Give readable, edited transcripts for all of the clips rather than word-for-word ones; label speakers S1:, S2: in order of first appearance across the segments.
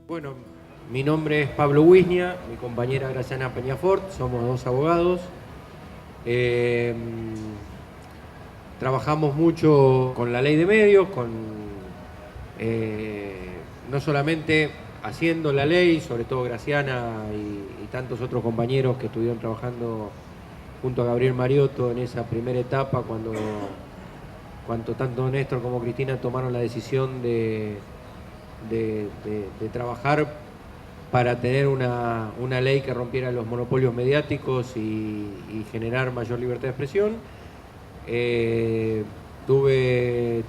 S1: Bueno, mi nombre es Pablo Wisnia, mi compañera Graciana Peñafort, somos dos abogados. Eh, Trabajamos mucho con la ley de medios, no solamente haciendo la ley, sobre todo Graciana y tantos otros compañeros que estuvieron trabajando junto a Gabriel Mariotto en esa primera etapa cuando tanto Néstor como Cristina tomaron la decisión de trabajar para tener una ley que rompiera los monopolios mediáticos y generar mayor libertad de expresión.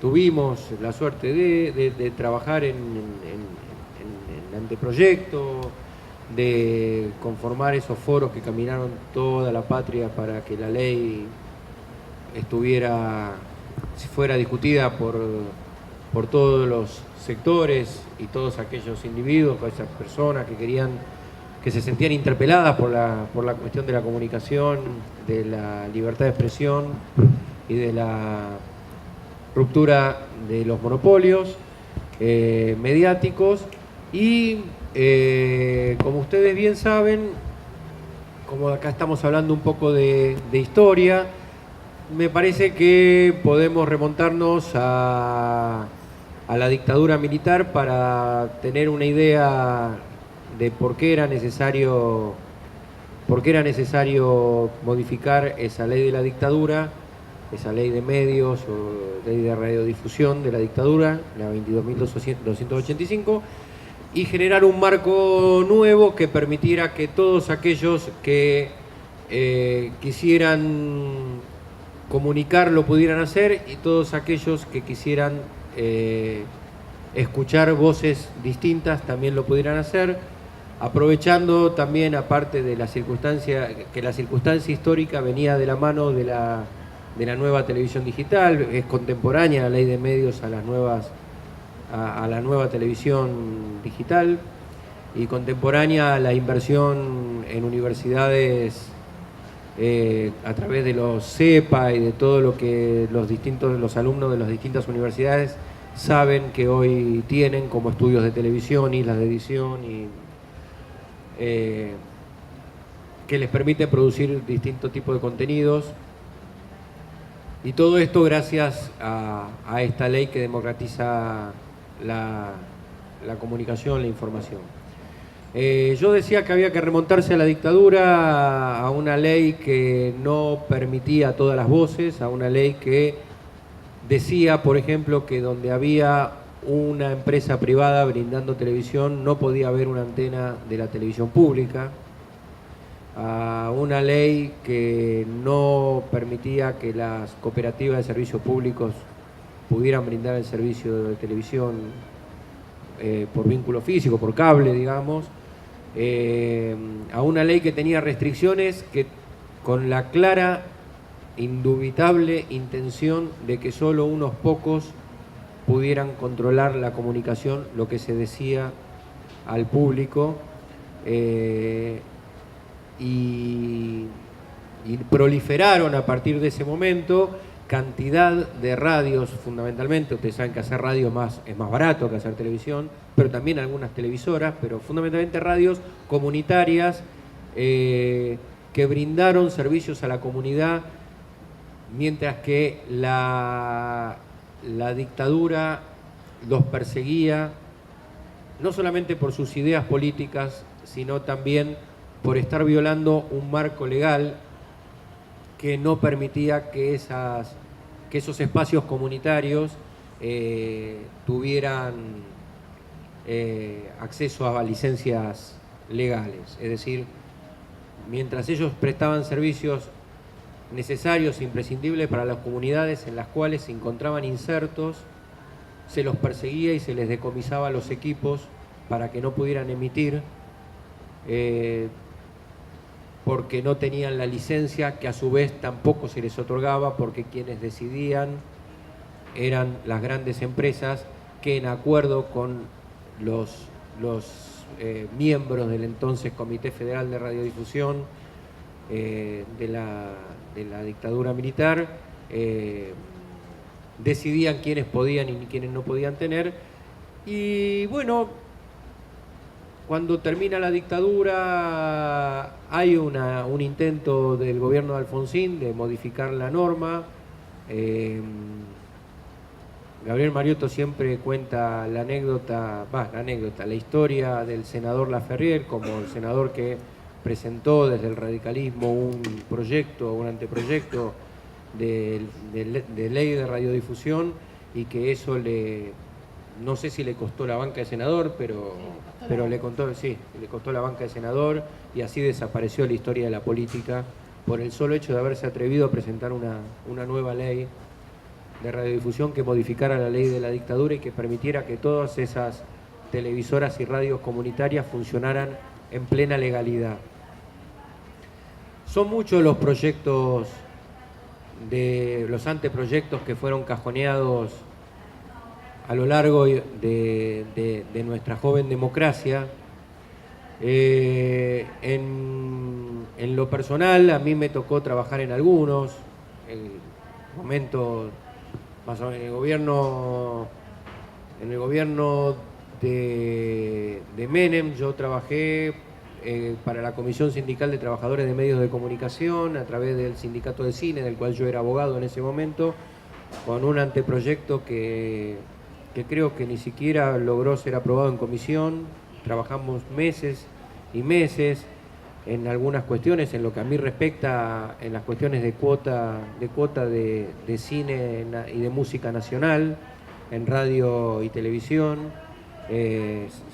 S1: Tuvimos la suerte de trabajar en el anteproyecto, de conformar esos foros que caminaron toda la patria para que la ley fuera discutida por todos los sectores y todos aquellos individuos, esas personas que se sentían interpeladas por la cuestión de la comunicación, de la libertad de expresión y de la ruptura de los monopolios mediáticos. Y como ustedes bien saben, como acá estamos hablando un poco de historia, me parece que podemos remontarnos a la dictadura militar para tener una idea de por qué era necesario modificar esa ley de la dictadura, esa ley de medios o ley de radiodifusión de la dictadura, la 22.285, y generar un marco nuevo que permitiera que todos aquellos que quisieran comunicar lo pudieran hacer y todos aquellos que quisieran escuchar voces distintas también lo pudieran hacer, aprovechando también, aparte de la circunstancia histórica venía de la mano de la nueva televisión digital, es contemporánea la ley de medios a la nueva televisión digital y contemporánea a la inversión en universidades a través de los CEPA y de todo lo que los alumnos de las distintas universidades saben que hoy tienen como estudios de televisión, islas de edición y que les permite producir distintos tipos de contenidos. Y todo esto gracias a esta ley que democratiza la comunicación, la información. Yo decía que había que remontarse a la dictadura, a una ley que no permitía todas las voces, a una ley que decía, por ejemplo, que donde había una empresa privada brindando televisión no podía haber una antena de la televisión pública, a una ley que no permitía que las cooperativas de servicios públicos pudieran brindar el servicio de televisión por vínculo físico, por cable, digamos, a una ley que tenía restricciones que con la clara, indubitable intención de que solo unos pocos pudieran controlar la comunicación, lo que se decía al público, y proliferaron a partir de ese momento cantidad de radios, fundamentalmente. Ustedes saben que hacer radio es más barato que hacer televisión, pero también algunas televisoras, pero fundamentalmente radios comunitarias que brindaron servicios a la comunidad, mientras que la dictadura los perseguía, no solamente por sus ideas políticas, sino también por estar violando un marco legal que no permitía que esos espacios comunitarios tuvieran acceso a licencias legales. Es decir, mientras ellos prestaban servicios necesarios e imprescindibles para las comunidades en las cuales se encontraban insertos, se los perseguía y se les decomisaba los equipos para que no pudieran emitir, porque no tenían la licencia, que a su vez tampoco se les otorgaba, porque quienes decidían eran las grandes empresas que, en acuerdo con los miembros del entonces Comité Federal de Radiodifusión de la dictadura militar, decidían quiénes podían y quiénes no podían tener. Y bueno, cuando termina la dictadura hay un intento del gobierno de Alfonsín de modificar la norma. Gabriel Mariotto siempre cuenta la historia del senador Laferrière como el senador que presentó desde el radicalismo un anteproyecto de ley de radiodifusión, y que eso no sé si le costó la banca de senador, pero le costó la banca de senador, y así desapareció la historia de la política por el solo hecho de haberse atrevido a presentar una nueva ley de radiodifusión que modificara la ley de la dictadura y que permitiera que todas esas televisoras y radios comunitarias funcionaran en plena legalidad. Son muchos los proyectos, los anteproyectos que fueron cajoneados a lo largo de nuestra joven democracia. En lo personal, a mí me tocó trabajar en algunos, en momentos más o menos en el gobierno de Menem. Yo trabajé para la Comisión Sindical de Trabajadores de Medios de Comunicación a través del Sindicato de Cine, del cual yo era abogado en ese momento, con un anteproyecto que creo que ni siquiera logró ser aprobado en comisión. Trabajamos meses y meses en algunas cuestiones, en lo que a mí respecta, en las cuestiones de cuota de cine y de música nacional, en radio y televisión.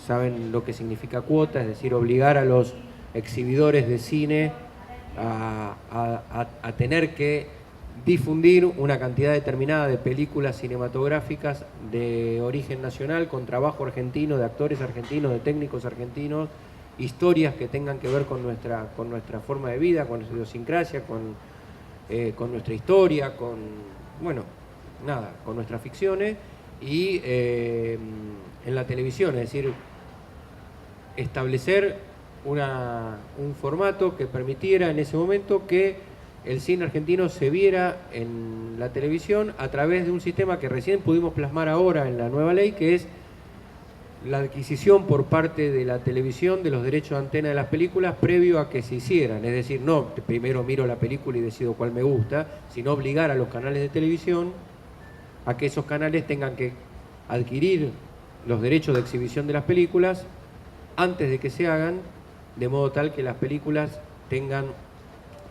S1: Saben lo que significa cuota, es decir, obligar a los exhibidores de cine a tener que difundir una cantidad determinada de películas cinematográficas de origen nacional, con trabajo argentino, de actores argentinos, de técnicos argentinos, historias que tengan que ver con nuestra forma de vida, con nuestra idiosincrasia, con nuestra historia, con nuestras ficciones, y en la televisión, es decir, establecer un formato que permitiera en ese momento que el cine argentino se viera en la televisión a través de un sistema que recién pudimos plasmar ahora en la nueva ley, que es la adquisición por parte de la televisión de los derechos de antena de las películas previo a que se hicieran. Es decir, no primero miro la película y decido cuál me gusta, sino obligar a los canales de televisión a que esos canales tengan que adquirir los derechos de exhibición de las películas antes de que se hagan, de modo tal que las películas tengan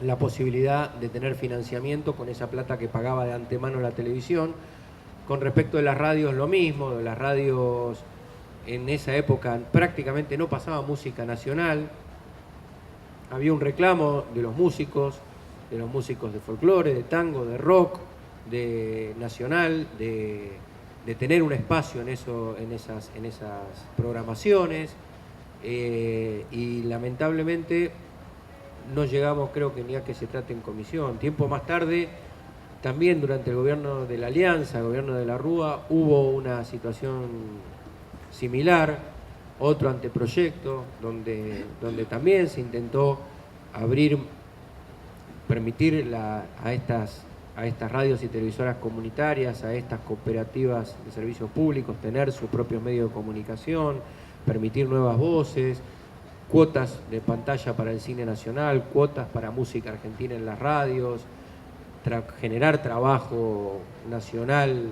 S1: la posibilidad de tener financiamiento con esa plata que pagaba de antemano la televisión. Con respecto de las radios, lo mismo. De las radios, en esa época prácticamente no pasaba música nacional. Había un reclamo de los músicos de folclore, de tango, de rock, de nacional, de tener un espacio en esas programaciones, y lamentablemente no llegamos, creo que ni a que se trate en comisión. Tiempo más tarde, también durante el gobierno de la Alianza, el gobierno de la Rúa, hubo una situación similar, otro anteproyecto, donde también se intentó permitir a estas radios y televisoras comunitarias, a estas cooperativas de servicios públicos, tener sus propios medios de comunicación, permitir nuevas voces, cuotas de pantalla para el cine nacional, cuotas para música argentina en las radios, generar trabajo nacional,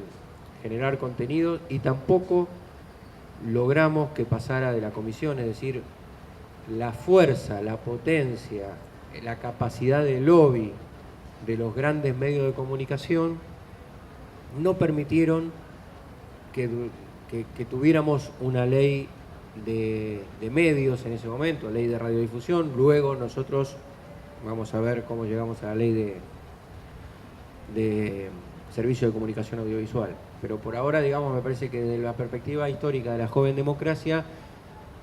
S1: generar contenidos, y tampoco logramos que pasara de la comisión. Es decir, la fuerza, la potencia, la capacidad de lobby de los grandes medios de comunicación no permitieron que tuviéramos una ley de medios en ese momento, ley de radiodifusión. Luego nosotros vamos a ver cómo llegamos a la ley de servicio de comunicación audiovisual. Pero por ahora, digamos, me parece que desde la perspectiva histórica de la joven democracia,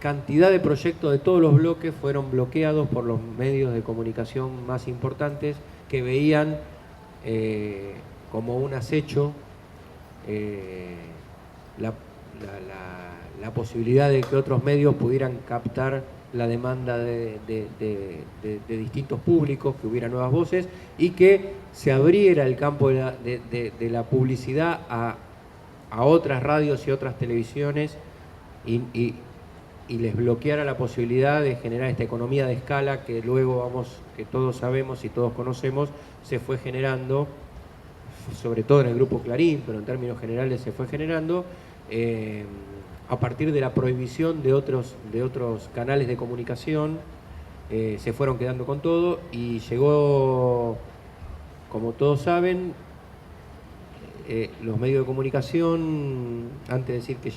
S1: cantidad de proyectos de todos los bloques fueron bloqueados por los medios de comunicación más importantes, que veían como un acecho la posibilidad de que otros medios pudieran captar la demanda de distintos públicos, que hubiera nuevas voces y que se abriera el campo de la publicidad a otras radios y otras televisiones, y y les bloqueara la posibilidad de generar esta economía de escala que luego que todos sabemos y todos conocemos, se fue generando, sobre todo en el grupo Clarín, pero en términos generales se fue generando, a partir de la prohibición de otros canales de comunicación. Se fueron quedando con todo y llegó, como todos saben, los medios de comunicación, antes de decir que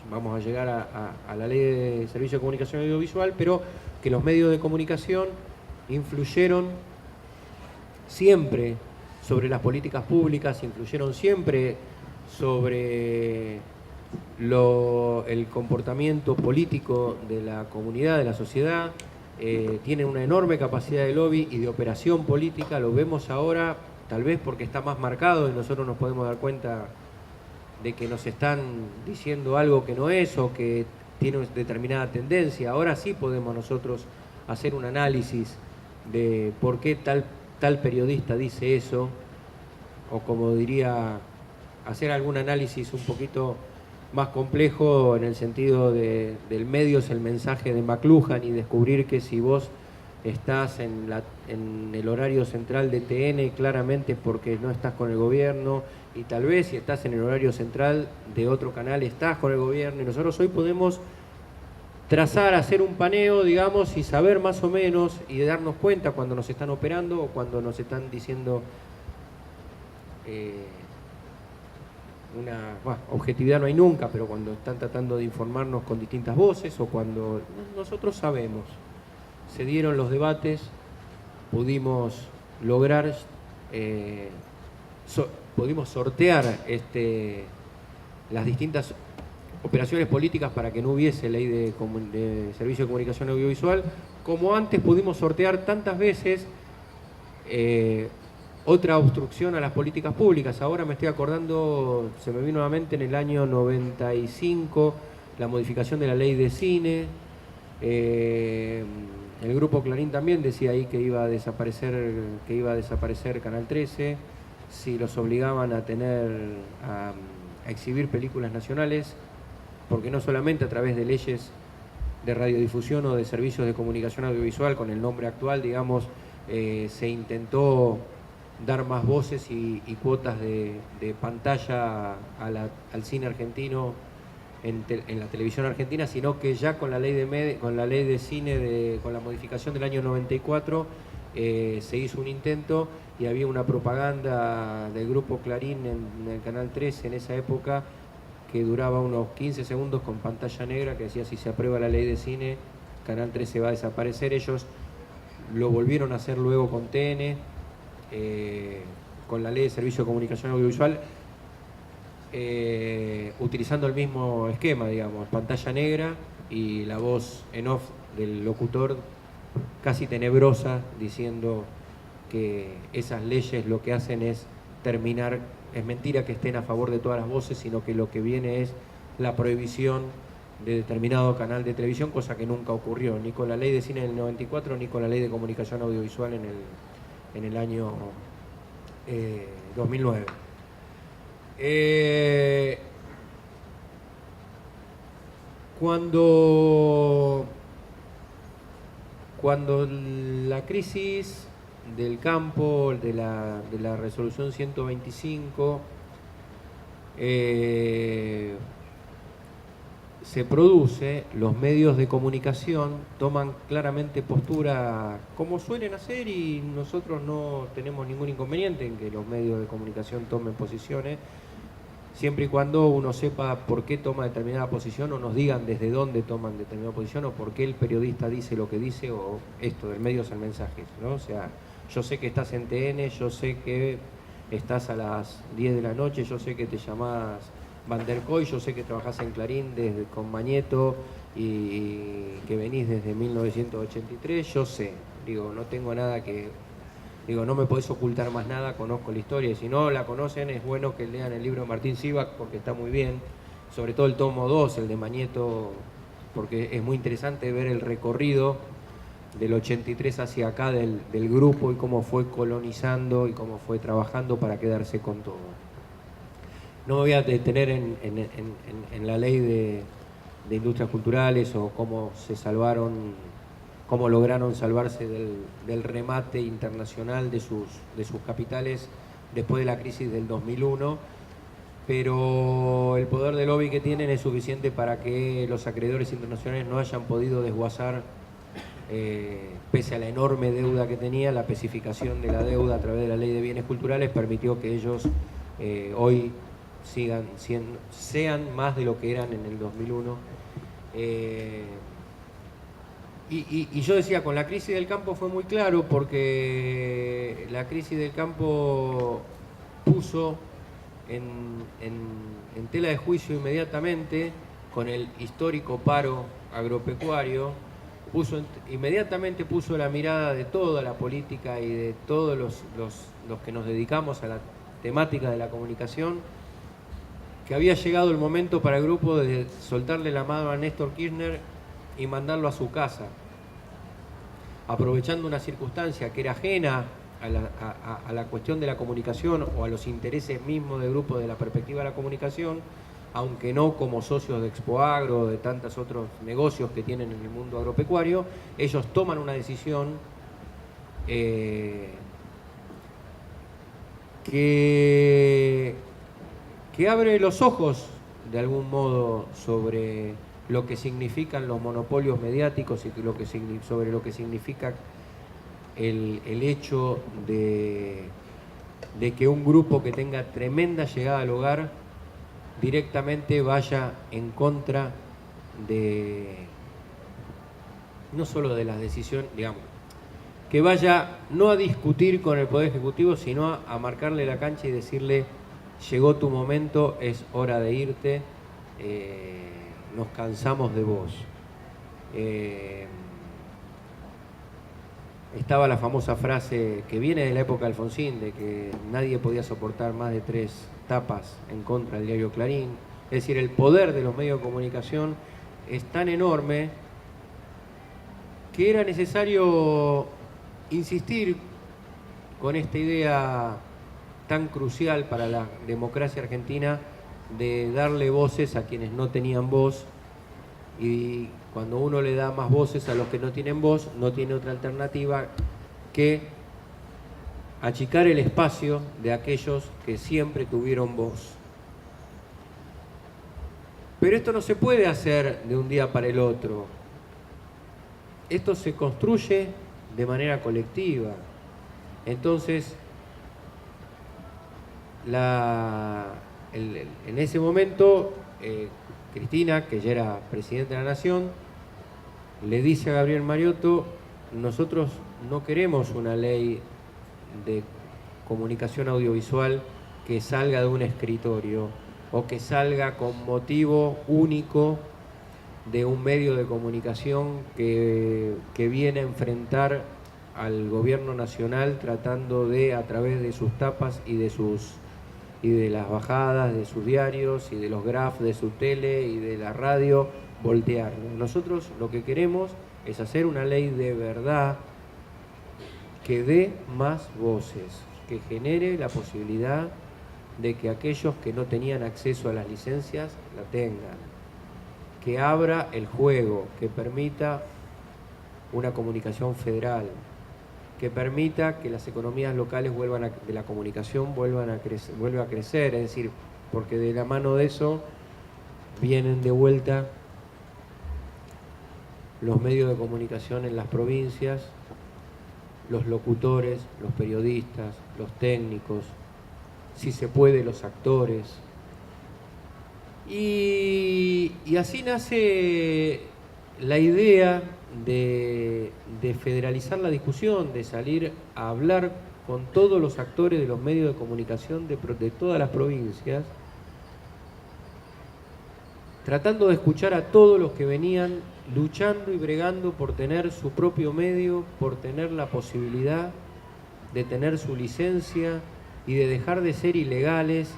S1: vamos a llegar a la ley de servicio de comunicación audiovisual, pero que los medios de comunicación influyeron siempre sobre las políticas públicas, influyeron siempre sobre el comportamiento político de la comunidad, de la sociedad. Tienen una enorme capacidad de lobby y de operación política, lo vemos ahora, tal vez porque está más marcado y nosotros nos podemos dar cuenta de que nos están diciendo algo que no es o que tiene una determinada tendencia. Ahora sí podemos nosotros hacer un análisis de por qué tal periodista dice eso, o como diría, hacer algún análisis un poquito más complejo en el sentido del medio es el mensaje de McLuhan, y descubrir que si vos estás en el horario central de TN, claramente es porque no estás con el gobierno, y tal vez si estás en el horario central de otro canal estás con el gobierno, y nosotros hoy podemos trazar, hacer un paneo, digamos, y saber más o menos y darnos cuenta cuando nos están operando o cuando nos están diciendo objetividad no hay nunca, pero cuando están tratando de informarnos con distintas voces, o cuando nosotros sabemos. Se dieron los debates, pudimos lograr, pudimos sortear las distintas operaciones políticas para que no hubiese ley de servicio de comunicación audiovisual, como antes pudimos sortear tantas veces otra obstrucción a las políticas públicas. Ahora me estoy acordando, se me vino a la mente en el año 95, la modificación de la ley de cine. El grupo Clarín también decía ahí que iba a desaparecer Canal 13, si los obligaban a exhibir películas nacionales, porque no solamente a través de leyes de radiodifusión o de servicios de comunicación audiovisual con el nombre actual, digamos, se intentó dar más voces y cuotas de pantalla al cine argentino en la televisión argentina, sino que ya con la ley de cine, con la modificación del año 94, se hizo un intento, y había una propaganda del grupo Clarín en el Canal 13 en esa época que duraba unos 15 segundos con pantalla negra, que decía: si se aprueba la ley de cine, Canal 13 va a desaparecer. Ellos lo volvieron a hacer luego con TN, con la ley de servicio de comunicación audiovisual, utilizando el mismo esquema, digamos, pantalla negra y la voz en off del locutor casi tenebrosa, diciendo que esas leyes lo que hacen es terminar, es mentira que estén a favor de todas las voces, sino que lo que viene es la prohibición de determinado canal de televisión, cosa que nunca ocurrió, ni con la ley de cine del 94, ni con la ley de comunicación audiovisual en el año 2009. Cuando la crisis del campo, de la resolución 125, se produce, los medios de comunicación toman claramente postura, como suelen hacer, y nosotros no tenemos ningún inconveniente en que los medios de comunicación tomen posiciones, siempre y cuando uno sepa por qué toma determinada posición, o nos digan desde dónde toman determinada posición, o por qué el periodista dice lo que dice, o esto del medio es el mensaje, ¿no? O sea, yo sé que estás en TN, yo sé que estás a las 10 de la noche, yo sé que te llamás Van der Koy, yo sé que trabajás en Clarín con Mañeto y que venís desde 1983, yo sé, digo, no tengo nada que... Digo, no me podés ocultar más nada, conozco la historia, y si no la conocen es bueno que lean el libro de Martín Sivak, porque está muy bien, sobre todo el tomo 2, el de Mañeto, porque es muy interesante ver el recorrido del 83 hacia acá del grupo, y cómo fue colonizando y cómo fue trabajando para quedarse con todo. No me voy a detener en la ley de industrias culturales o cómo se salvaron, cómo lograron salvarse del remate internacional de sus capitales después de la crisis del 2001, pero el poder de lobby que tienen es suficiente para que los acreedores internacionales no hayan podido desguazar, pese a la enorme deuda que tenía. La especificación de la deuda a través de la Ley de Bienes Culturales permitió que ellos hoy sean más de lo que eran en el 2001. Y yo decía, con la crisis del campo fue muy claro, porque la crisis del campo puso en tela de juicio inmediatamente, con el histórico paro agropecuario, inmediatamente puso la mirada de toda la política y de todos los que nos dedicamos a la temática de la comunicación, que había llegado el momento para el grupo de soltarle la mano a Néstor Kirchner y mandarlo a su casa, aprovechando una circunstancia que era ajena a la cuestión de la comunicación o a los intereses mismos del grupo de la perspectiva de la comunicación, aunque no como socios de Expoagro o de tantos otros negocios que tienen en el mundo agropecuario. Ellos toman una decisión que abre los ojos de algún modo sobre lo que significan los monopolios mediáticos y sobre lo que significa el hecho de que un grupo que tenga tremenda llegada al hogar directamente vaya en contra de, no solo de las decisiones, digamos, que vaya no a discutir con el Poder Ejecutivo, sino a marcarle la cancha y decirle: llegó tu momento, es hora de irte, nos cansamos de vos. Estaba la famosa frase que viene de la época de Alfonsín, de que nadie podía soportar más de 3 tapas en contra del diario Clarín. Es decir, el poder de los medios de comunicación es tan enorme que era necesario insistir con esta idea tan crucial para la democracia argentina de darle voces a quienes no tenían voz, y cuando uno le da más voces a los que no tienen voz, no tiene otra alternativa que achicar el espacio de aquellos que siempre tuvieron voz. Pero esto no se puede hacer de un día para el otro. Esto se construye de manera colectiva. Entonces, en ese momento, Cristina, que ya era presidenta de la Nación, le dice a Gabriel Mariotto: nosotros no queremos una ley de comunicación audiovisual que salga de un escritorio o que salga con motivo único de un medio de comunicación que viene a enfrentar al gobierno nacional tratando de, a través de sus tapas y de las bajadas de sus diarios y de los graphs de su tele y de la radio, voltearlo. Nosotros lo que queremos es hacer una ley de verdad que dé más voces, que genere la posibilidad de que aquellos que no tenían acceso a las licencias la tengan, que abra el juego, que permita una comunicación federal, que permita que las economías locales de la comunicación vuelva a crecer, es decir, porque de la mano de eso vienen de vuelta los medios de comunicación en las provincias, los locutores, los periodistas, los técnicos, si se puede, los actores. Y así nace la idea de federalizar la discusión, de salir a hablar con todos los actores de los medios de comunicación de todas las provincias, tratando de escuchar a todos los que venían luchando y bregando por tener su propio medio, por tener la posibilidad de tener su licencia y de dejar de ser ilegales,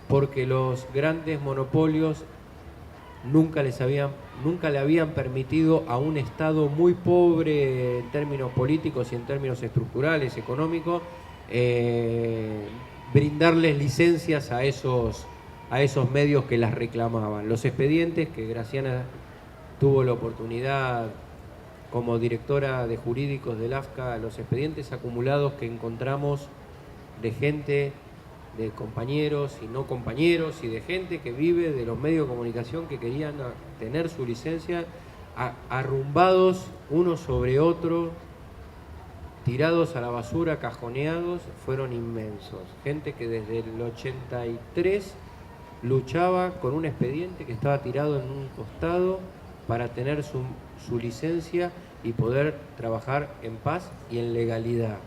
S1: porque los grandes monopolios nunca le habían permitido a un Estado muy pobre en términos políticos y en términos estructurales, económicos, brindarles licencias a esos a esos medios que las reclamaban. Los expedientes que Graciana tuvo la oportunidad como directora de jurídicos del AFCA, los expedientes acumulados que encontramos de gente, de compañeros y no compañeros, y de gente que vive de los medios de comunicación que querían tener su licencia, arrumbados uno sobre otro, tirados a la basura, cajoneados, fueron inmensos. Gente que desde el 83 luchaba con un expediente que estaba tirado en un costado para tener su licencia y poder trabajar en paz y en legalidad.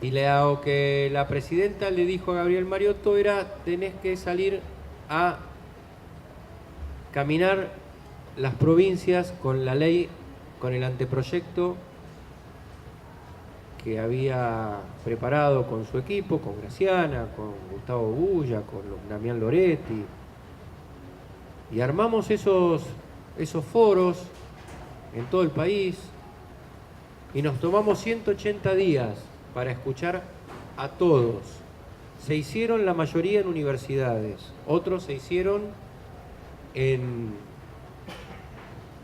S1: Y lo que la presidenta le dijo a Gabriel Mariotto era: tenés que salir a caminar las provincias con la ley, con el anteproyecto que había preparado con su equipo, con Graciana, con Gustavo Bulla, con Damián Loretti. Y armamos esos foros en todo el país y nos tomamos 180 días para escuchar a todos. Se hicieron la mayoría en universidades, otros se hicieron en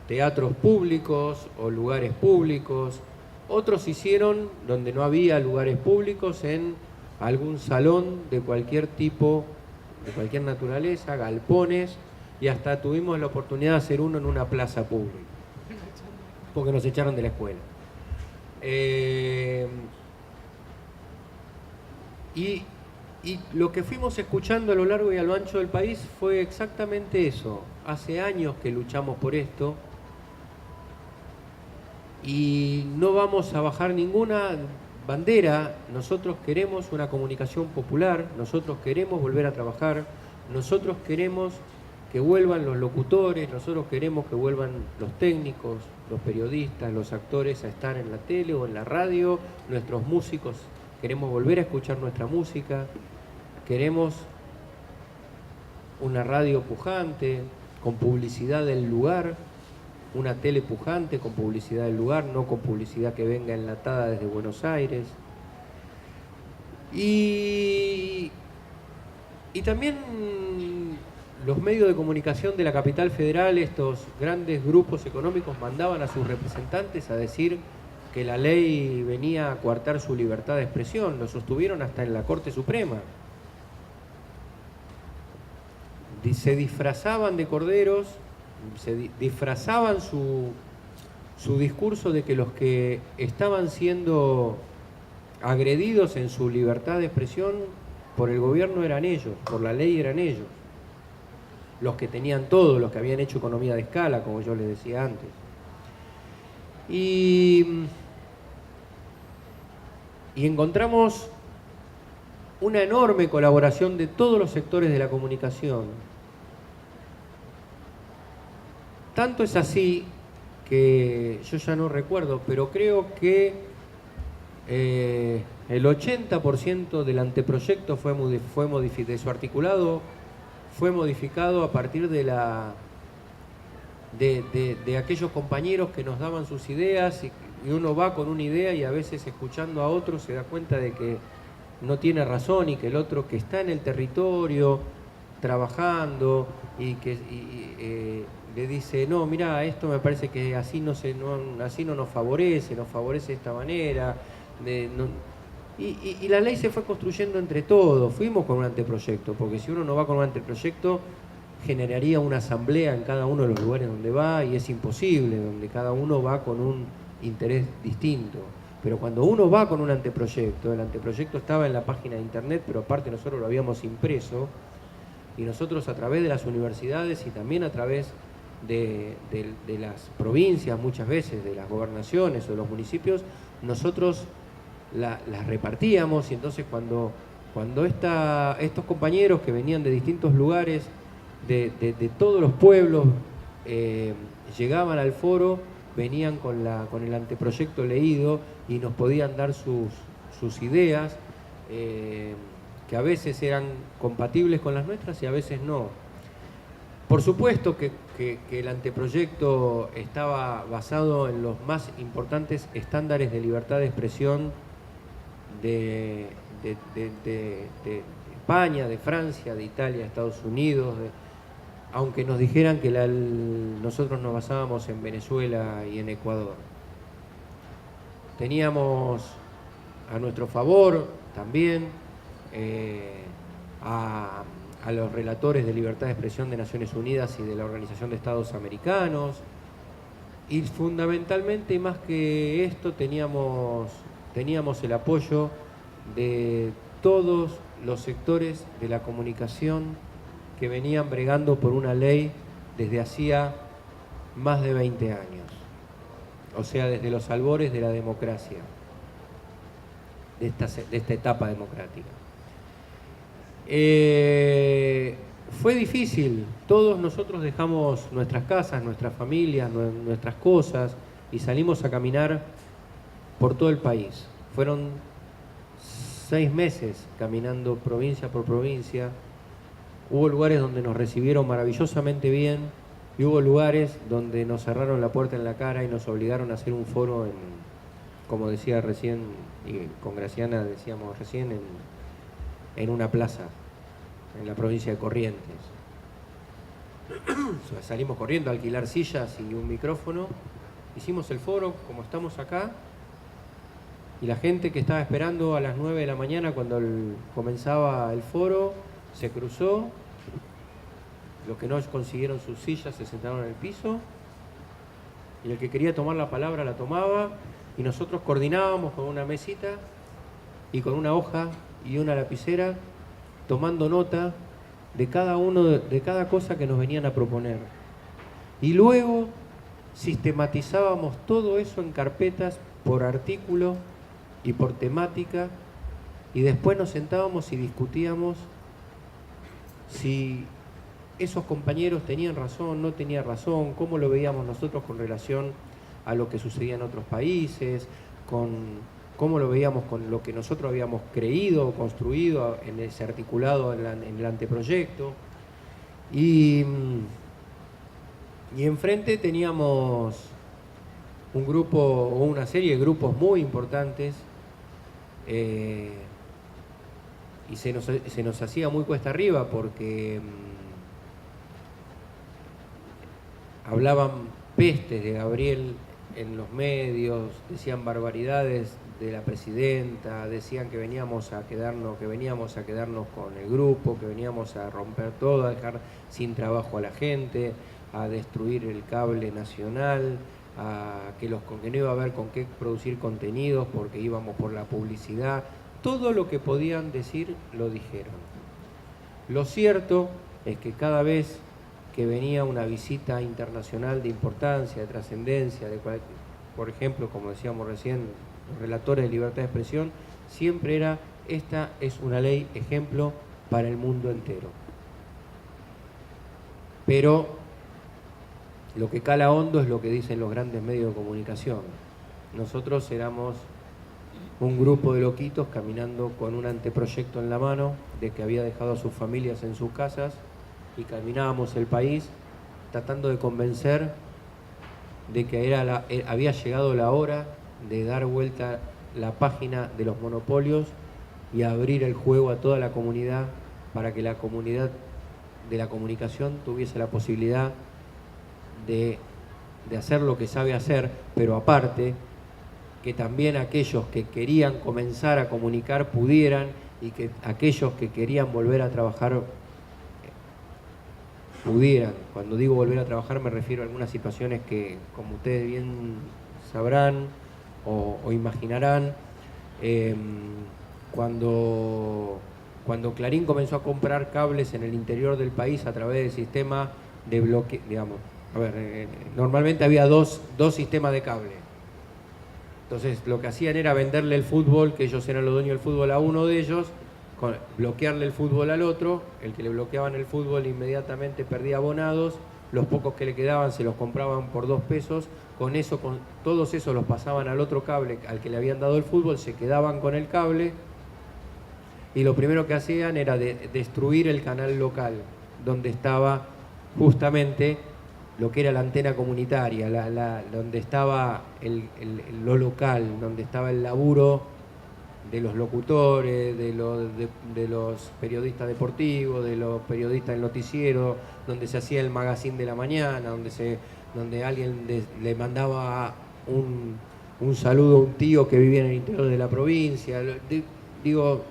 S1: teatros públicos o lugares públicos, otros se hicieron donde no había lugares públicos, en algún salón de cualquier tipo, de cualquier naturaleza, galpones, y hasta tuvimos la oportunidad de hacer uno en una plaza pública, porque nos echaron de la escuela. Y lo que fuimos escuchando a lo largo y a lo ancho del país fue exactamente eso. Hace años que luchamos por esto y no vamos a bajar ninguna bandera. Nosotros queremos una comunicación popular, nosotros queremos volver a trabajar, nosotros queremos que vuelvan los locutores, nosotros queremos que vuelvan los técnicos, los periodistas, los actores a estar en la tele o en la radio, nuestros músicos, queremos volver a escuchar nuestra música, queremos una radio pujante, con publicidad del lugar, una tele pujante con publicidad del lugar, no con publicidad que venga enlatada desde Buenos Aires. Y también los medios de comunicación de la capital federal, estos grandes grupos económicos, mandaban a sus representantes a decir que la ley venía a coartar su libertad de expresión. Lo sostuvieron hasta en la Corte Suprema. Se disfrazaban de corderos, se disfrazaban su discurso de que los que estaban siendo agredidos en su libertad de expresión por el gobierno eran ellos, por la ley eran ellos. Los que tenían todo, los que habían hecho economía de escala, como yo les decía antes. Y encontramos una enorme colaboración de todos los sectores de la comunicación. Tanto es así que yo ya no recuerdo, pero creo que el 80% del anteproyecto de su articulado fue modificado a partir de aquellos compañeros que nos daban sus ideas, y uno va con una idea y a veces escuchando a otro se da cuenta de que no tiene razón, y que el otro que está en el territorio trabajando y que le dice: no, mira, esto me parece que así no nos favorece de esta manera. Y la ley se fue construyendo entre todos. Fuimos con un anteproyecto, porque si uno no va con un anteproyecto, generaría una asamblea en cada uno de los lugares donde va, y es imposible, donde cada uno va con un interés distinto. Pero cuando uno va con un anteproyecto, el anteproyecto estaba en la página de internet, pero aparte nosotros lo habíamos impreso, y nosotros a través de las universidades y también a través de las provincias, muchas veces de las gobernaciones o de los municipios, nosotros las repartíamos. Y entonces cuando estos compañeros que venían de distintos lugares, de todos los pueblos, llegaban al foro, venían con el anteproyecto leído y nos podían dar sus ideas, que a veces eran compatibles con las nuestras y a veces no. Por supuesto que el anteproyecto estaba basado en los más importantes estándares de libertad de expresión España, de Francia, de Italia, de Estados Unidos, aunque nos dijeran que nosotros nos basábamos en Venezuela y en Ecuador. Teníamos a nuestro favor también a los relatores de libertad de expresión de Naciones Unidas y de la Organización de Estados Americanos, y fundamentalmente, más que esto, teníamos el apoyo de todos los sectores de la comunicación que venían bregando por una ley desde hacía más de 20 años, o sea, desde los albores de la democracia, de esta etapa democrática. Fue difícil, todos nosotros dejamos nuestras casas, nuestras familias, nuestras cosas y salimos a caminar por todo el país. Fueron 6 meses caminando provincia por provincia. Hubo lugares donde nos recibieron maravillosamente bien y hubo lugares donde nos cerraron la puerta en la cara y nos obligaron a hacer un foro como decía recién, y con Graciana decíamos recién, en una plaza en la provincia de Corrientes. Salimos corriendo a alquilar sillas y un micrófono, hicimos el foro como estamos acá, y la gente que estaba esperando a las 9 de la mañana cuando comenzaba el foro se cruzó. Los que no consiguieron sus sillas se sentaron en el piso, y el que quería tomar la palabra la tomaba, y nosotros coordinábamos con una mesita y con una hoja y una lapicera, tomando nota de cada cosa que nos venían a proponer. Y luego sistematizábamos todo eso en carpetas por artículo y por temática, y después nos sentábamos y discutíamos si esos compañeros tenían razón, no tenían razón, cómo lo veíamos nosotros con relación a lo que sucedía en otros países, cómo lo veíamos con lo que nosotros habíamos creído, construido en ese articulado, en el anteproyecto. Y enfrente teníamos un grupo o una serie de grupos muy importantes, y se nos hacía muy cuesta arriba porque hablaban pestes de Gabriel en los medios, decían barbaridades de la presidenta, decían que veníamos a quedarnos con el grupo, que veníamos a romper todo, a dejar sin trabajo a la gente, a destruir el cable nacional, que no iba a haber con qué producir contenidos porque íbamos por la publicidad. Todo lo que podían decir lo dijeron. Lo cierto es que cada vez que venía una visita internacional de importancia, de trascendencia, por ejemplo, como decíamos recién, los relatores de libertad de expresión, siempre era: esta es una ley ejemplo para el mundo entero. Pero lo que cala hondo es lo que dicen los grandes medios de comunicación. Nosotros éramos un grupo de loquitos caminando con un anteproyecto en la mano de que había dejado a sus familias en sus casas, y caminábamos el país tratando de convencer de que había llegado la hora de dar vuelta la página de los monopolios y abrir el juego a toda la comunidad, para que la comunidad de la comunicación tuviese la posibilidad de hacer lo que sabe hacer, pero aparte que también aquellos que querían comenzar a comunicar pudieran, y que aquellos que querían volver a trabajar pudieran. Cuando digo volver a trabajar me refiero a algunas situaciones que, como ustedes bien sabrán o imaginarán, cuando Clarín comenzó a comprar cables en el interior del país a través del sistema de bloque, digamos, normalmente había dos sistemas de cable. Entonces lo que hacían era venderle el fútbol, que ellos eran los dueños del fútbol, a uno de ellos, bloquearle el fútbol al otro. El que le bloqueaban el fútbol inmediatamente perdía abonados, los pocos que le quedaban se los compraban por 2 pesos, todos esos los pasaban al otro cable al que le habían dado el fútbol, se quedaban con el cable, y lo primero que hacían era destruir el canal local, donde estaba justamente lo que era la antena comunitaria, donde estaba lo local, donde estaba el laburo de los locutores, de los periodistas deportivos, de los periodistas del noticiero, donde se hacía el magazine de la mañana, donde alguien le mandaba un saludo a un tío que vivía en el interior de la provincia. Digo,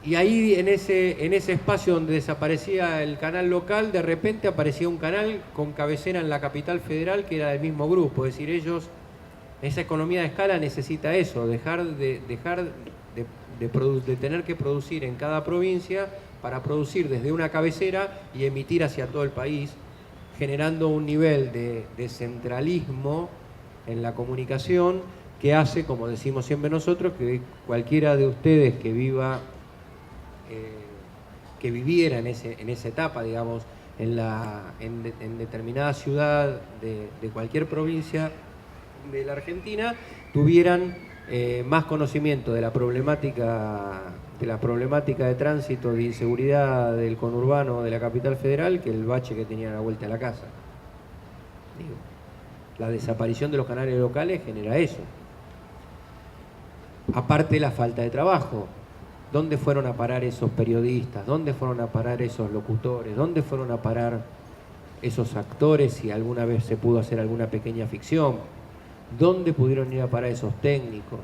S1: y ahí en ese espacio donde desaparecía el canal local, de repente aparecía un canal con cabecera en la capital federal que era del mismo grupo. Es decir, esa economía de escala necesita eso, dejar de tener que producir en cada provincia para producir desde una cabecera y emitir hacia todo el país, generando un nivel de centralismo en la comunicación que hace, como decimos siempre nosotros, que cualquiera de ustedes que viviera en esa etapa, digamos, en determinada ciudad de cualquier provincia de la Argentina, tuvieran más conocimiento de la problemática de tránsito, de inseguridad del conurbano de la capital federal que el bache que tenía a la vuelta de la casa. Digo, la desaparición de los canales locales genera eso. Aparte, la falta de trabajo. ¿Dónde fueron a parar esos periodistas? ¿Dónde fueron a parar esos locutores? ¿Dónde fueron a parar esos actores si alguna vez se pudo hacer alguna pequeña ficción? ¿Dónde pudieron ir a parar esos técnicos?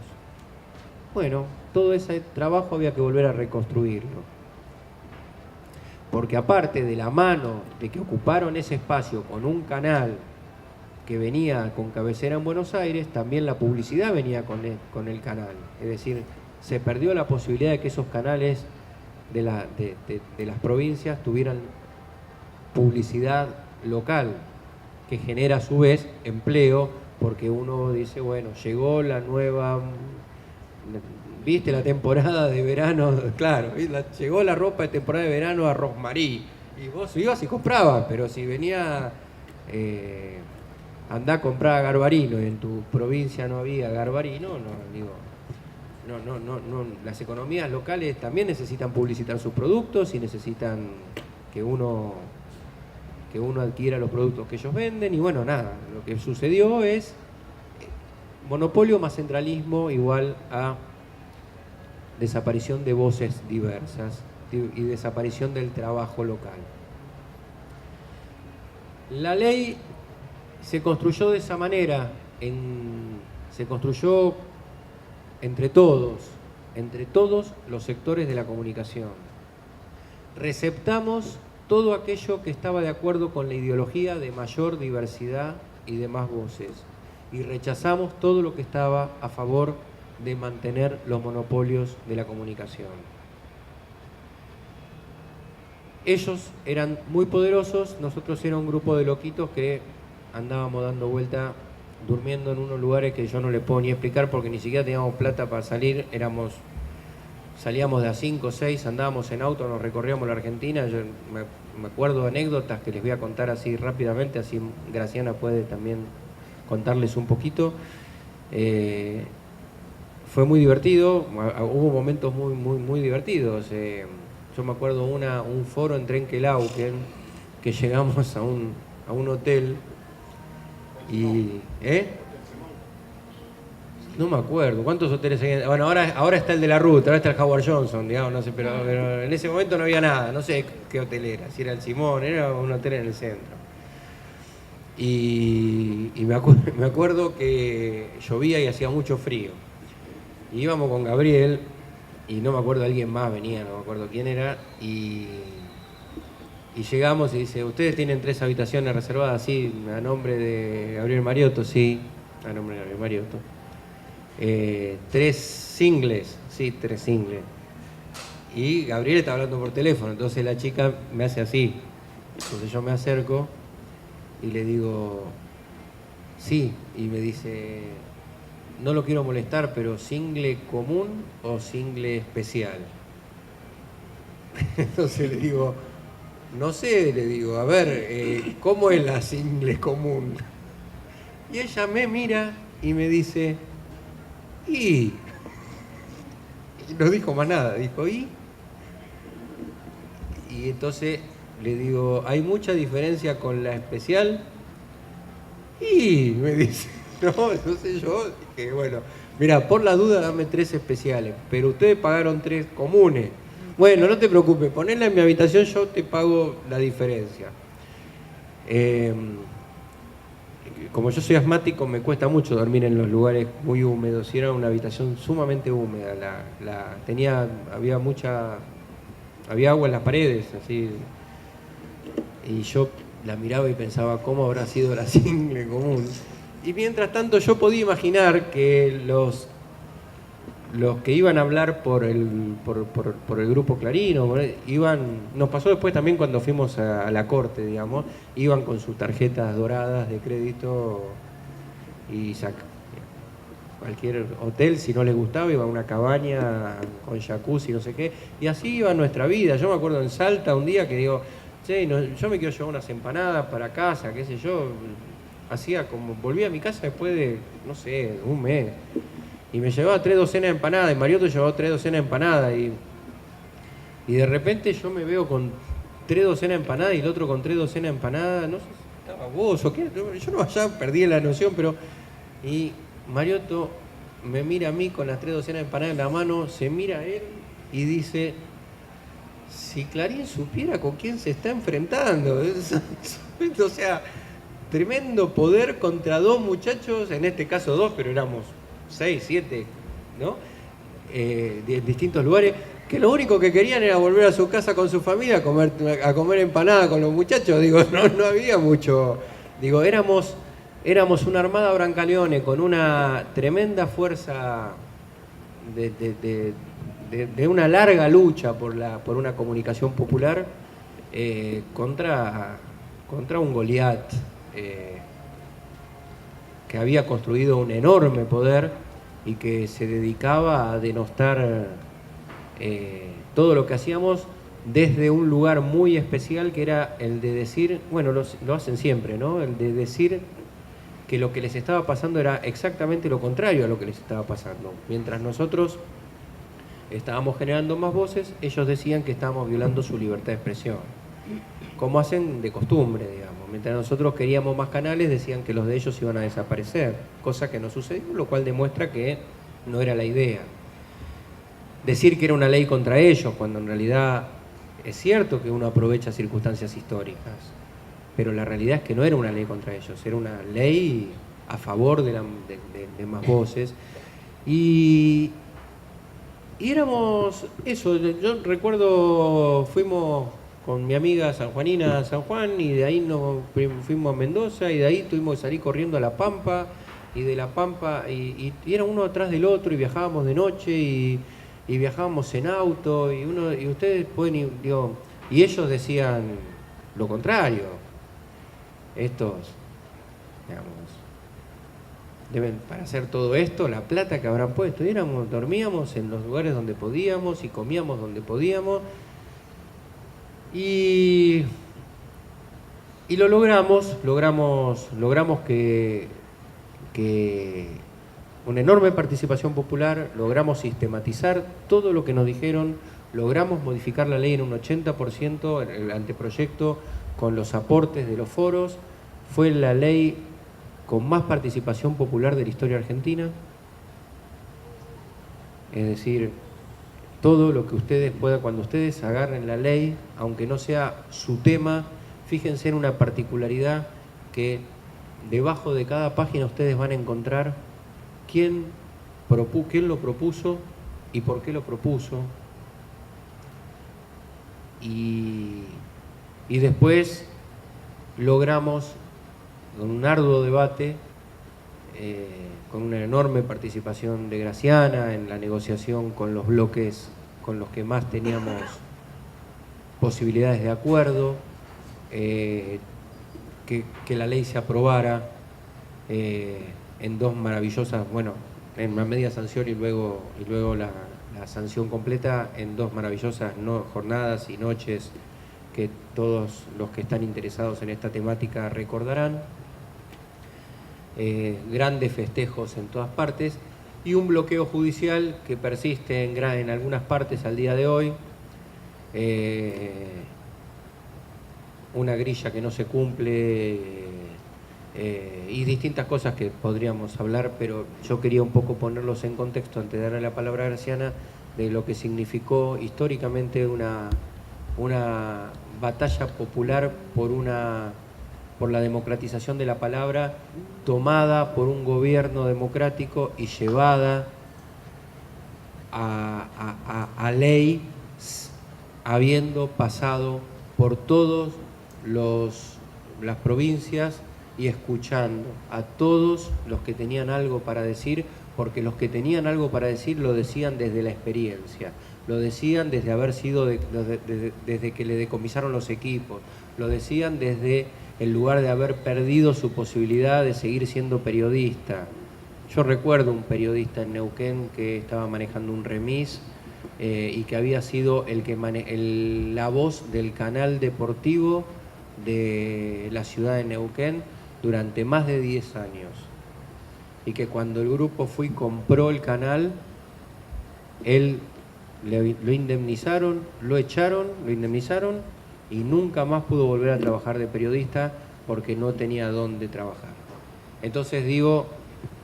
S1: Bueno, todo ese trabajo había que volver a reconstruirlo. Porque aparte de la mano de que ocuparon ese espacio con un canal que venía con cabecera en Buenos Aires, también la publicidad venía con el canal. Es decir, se perdió la posibilidad de que esos canales de las provincias tuvieran publicidad local, que genera a su vez empleo, porque uno dice, bueno, llegó la nueva, viste la temporada de verano, claro, llegó la ropa de temporada de verano a Rosmarí, y vos ibas y comprabas, pero si venía, andá a comprar a Garbarino y en tu provincia no había Garbarino, no, digo... No, las economías locales también necesitan publicitar sus productos y necesitan que uno adquiera los productos que ellos venden. Y bueno, nada, lo que sucedió es monopolio más centralismo igual a desaparición de voces diversas y desaparición del trabajo local. La ley se construyó de esa manera, se construyó entre todos los sectores de la comunicación. Receptamos todo aquello que estaba de acuerdo con la ideología de mayor diversidad y de más voces, y rechazamos todo lo que estaba a favor de mantener los monopolios de la comunicación. Ellos eran muy poderosos, nosotros éramos un grupo de loquitos que andábamos dando vuelta, durmiendo en unos lugares que yo no les puedo ni explicar porque ni siquiera teníamos plata para salir. Salíamos de a 5 o 6, andábamos en auto, nos recorríamos la Argentina. Yo me acuerdo de anécdotas que les voy a contar así rápidamente, así Graciana puede también contarles un poquito. Fue muy divertido, hubo momentos muy divertidos. Yo me acuerdo un foro en Trenquelauquen que llegamos a un hotel. Y, no me acuerdo, ¿cuántos hoteles hay? Bueno, ahora está el de la ruta, ahora está el Howard Johnson, digamos, no sé, pero en ese momento no había nada, no sé qué hotel era, si era el Simón, era un hotel en el centro. Y me acuerdo que llovía y hacía mucho frío. Y íbamos con Gabriel, y no me acuerdo, alguien más venía, no me acuerdo quién era, y llegamos y dice, ¿ustedes tienen 3 habitaciones reservadas? Sí, a nombre de Gabriel Mariotto, sí, a nombre de Gabriel Mariotto. 3 singles, sí, 3 singles. Y Gabriel está hablando por teléfono, entonces la chica me hace así. Entonces yo me acerco y le digo, sí, y me dice, no lo quiero molestar, pero ¿single común o single especial? Entonces le digo, no sé, le digo, a ver, ¿cómo es la single común? Y ella me mira y me dice, y no dijo más nada, dijo, ¿y? Y entonces le digo, ¿hay mucha diferencia con la especial? Y me dice, no sé yo. Dije, bueno, mira, por la duda dame 3 especiales, pero ustedes pagaron 3 comunes. Bueno, no te preocupes, ponela en mi habitación, yo te pago la diferencia. Como yo soy asmático, me cuesta mucho dormir en los lugares muy húmedos y era una habitación sumamente húmeda. Había agua en las paredes, así. Y yo la miraba y pensaba, ¿cómo habrá sido la single común? Y mientras tanto yo podía imaginar que los que iban a hablar por el grupo Clarín, nos pasó después también cuando fuimos a la corte, digamos, iban con sus tarjetas doradas de crédito y cualquier hotel, si no les gustaba, iba a una cabaña con jacuzzi, no sé qué, y así iba nuestra vida. Yo me acuerdo en Salta un día que digo, che, yo me quiero llevar unas empanadas para casa, qué sé yo, volví a mi casa después de, no sé, un mes. Y me llevaba 3 docenas de empanadas, y Mariotto llevaba 3 docenas de empanadas, y de repente yo me veo con 3 docenas de empanadas y el otro con 3 docenas de empanadas, no sé si estaba vos o qué, yo no, ya perdí la noción, pero... Y Mariotto me mira a mí con las 3 docenas de empanadas en la mano, se mira a él y dice, si Clarín supiera con quién se está enfrentando, o sea, tremendo poder contra 2 muchachos, en este caso 2, pero éramos 6, 7, ¿no? De distintos lugares, que lo único que querían era volver a su casa con su familia a comer empanada con los muchachos. Digo, no había mucho. Digo, éramos una armada Brancaleone con una tremenda fuerza de una larga lucha por una comunicación popular contra un Goliat que había construido un enorme poder y que se dedicaba a denostar todo lo que hacíamos desde un lugar muy especial, que era el de decir, bueno, lo hacen siempre, ¿no? El de decir que lo que les estaba pasando era exactamente lo contrario a lo que les estaba pasando. Mientras nosotros estábamos generando más voces, ellos decían que estábamos violando su libertad de expresión, como hacen de costumbre, digamos. Mientras nosotros queríamos más canales, decían que los de ellos iban a desaparecer, cosa que no sucedió, lo cual demuestra que no era la idea. Decir que era una ley contra ellos, cuando en realidad es cierto que uno aprovecha circunstancias históricas, pero la realidad es que no era una ley contra ellos, era una ley a favor de más voces. Y éramos eso, yo recuerdo, fuimos con mi amiga sanjuanina a San Juan y de ahí nos fuimos a Mendoza y de ahí tuvimos que salir corriendo a La Pampa y de La Pampa y era uno atrás del otro y viajábamos de noche y viajábamos en auto y ustedes pueden ir, digo, y ellos decían lo contrario. Estos, digamos, deben, para hacer todo esto, la plata que habrán puesto. Dormíamos en los lugares donde podíamos y comíamos donde podíamos. Y lo logramos que una enorme participación popular, logramos sistematizar todo lo que nos dijeron, logramos modificar la ley en un 80%, el anteproyecto con los aportes de los foros, fue la ley con más participación popular de la historia argentina. Es decir, todo lo que ustedes puedan, cuando ustedes agarren la ley, aunque no sea su tema, fíjense en una particularidad que debajo de cada página ustedes van a encontrar quién lo propuso y por qué lo propuso. Y después logramos, con un arduo debate, con una enorme participación de Graciana en la negociación con los bloques con los que más teníamos posibilidades de acuerdo, que la ley se aprobara en 2 maravillosas, bueno, en una media sanción y luego la sanción completa en 2 maravillosas jornadas y noches que todos los que están interesados en esta temática recordarán. Grandes festejos en todas partes y un bloqueo judicial que persiste en algunas partes al día de hoy, una grilla que no se cumple y distintas cosas que podríamos hablar, pero yo quería un poco ponerlos en contexto antes de darle la palabra a Graciana, de lo que significó históricamente una batalla popular por la democratización de la palabra, tomada por un gobierno democrático y llevada a ley, habiendo pasado por todas las provincias y escuchando a todos los que tenían algo para decir, porque los que tenían algo para decir lo decían desde la experiencia, lo decían desde haber sido, desde que le decomisaron los equipos, lo decían desde el lugar de haber perdido su posibilidad de seguir siendo periodista. Yo recuerdo un periodista en Neuquén que estaba manejando un remis y que había sido la voz del canal deportivo de la ciudad de Neuquén durante más de 10 años. Y que cuando el grupo fue y compró el canal, lo indemnizaron, lo echaron, lo indemnizaron y nunca más pudo volver a trabajar de periodista porque no tenía dónde trabajar. Entonces digo,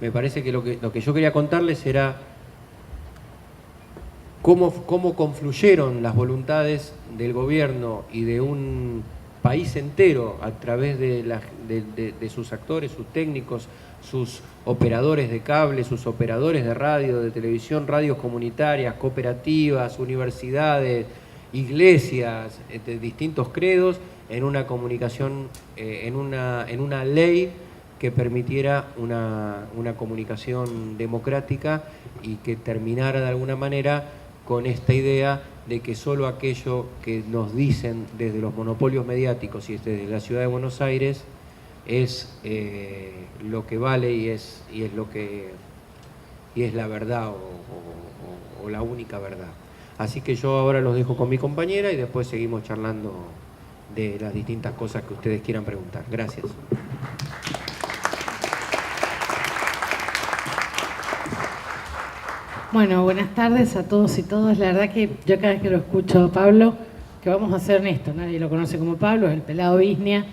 S1: me parece que lo que yo quería contarles era cómo confluyeron las voluntades del gobierno y de un país entero a través de sus actores, sus técnicos, sus operadores de cable, sus operadores de radio, de televisión, radios comunitarias, cooperativas, universidades, iglesias, de distintos credos, en una comunicación, en una ley que permitiera una comunicación democrática y que terminara de alguna manera con esta idea de que solo aquello que nos dicen desde los monopolios mediáticos y desde la ciudad de Buenos Aires es lo que vale y es la verdad o la única verdad. Así que yo ahora los dejo con mi compañera y después seguimos charlando de las distintas cosas que ustedes quieran preguntar. Gracias.
S2: Bueno, buenas tardes a todos y todas. La verdad que yo cada vez que lo escucho a Pablo, que vamos a ser honestos, nadie lo conoce como Pablo, es el pelado Visnia,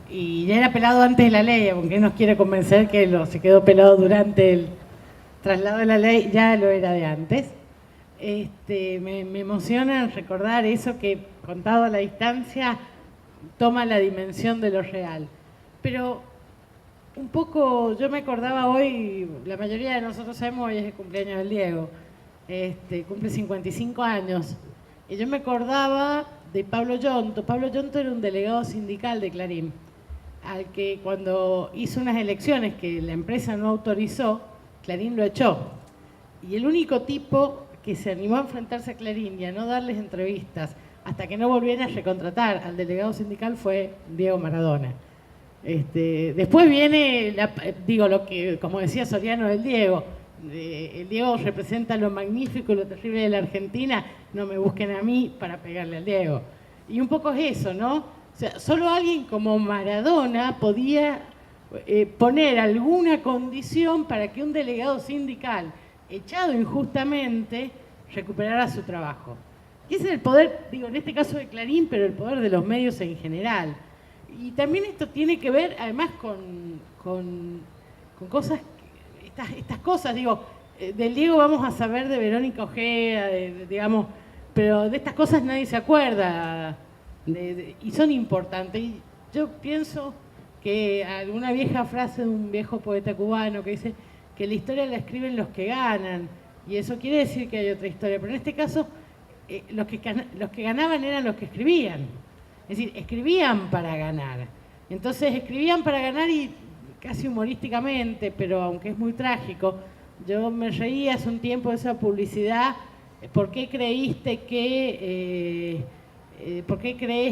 S2: y ya era pelado antes de la ley, aunque él nos quiere convencer que se quedó pelado durante el traslado de la ley, ya lo era de antes. Me emociona recordar eso que, contado a la distancia, toma la dimensión de lo real. Pero un poco, yo me acordaba hoy, la mayoría de nosotros sabemos, hoy es el cumpleaños del Diego, cumple 55 años, y yo me acordaba de Pablo Yonto. Pablo Yonto era un delegado sindical de Clarín, al que cuando hizo unas elecciones que la empresa no autorizó, Clarín lo echó. Y el único tipo que se animó a enfrentarse a Clarín y a no darles entrevistas hasta que no volvieran a recontratar al delegado sindical fue Diego Maradona. Después viene, lo que, como decía Soriano del Diego, el Diego representa lo magnífico y lo terrible de la Argentina, no me busquen a mí para pegarle al Diego. Y un poco es eso, ¿no? O sea, solo alguien como Maradona podía poner alguna condición para que un delegado sindical echado injustamente recuperara su trabajo. Y ese es el poder, en este caso de Clarín, pero el poder de los medios en general. Y también esto tiene que ver, además, con cosas, estas cosas, del Diego vamos a saber de Verónica Ojeda, pero de estas cosas nadie se acuerda, y son importantes. Y yo pienso que alguna vieja frase de un viejo poeta cubano que dice que la historia la escriben los que ganan, y eso quiere decir que hay otra historia, pero en este caso los que ganaban eran los que escribían. Es decir, escribían para ganar. Entonces escribían para ganar y casi humorísticamente, pero aunque es muy trágico, yo me reí hace un tiempo de esa publicidad. ¿Por qué crees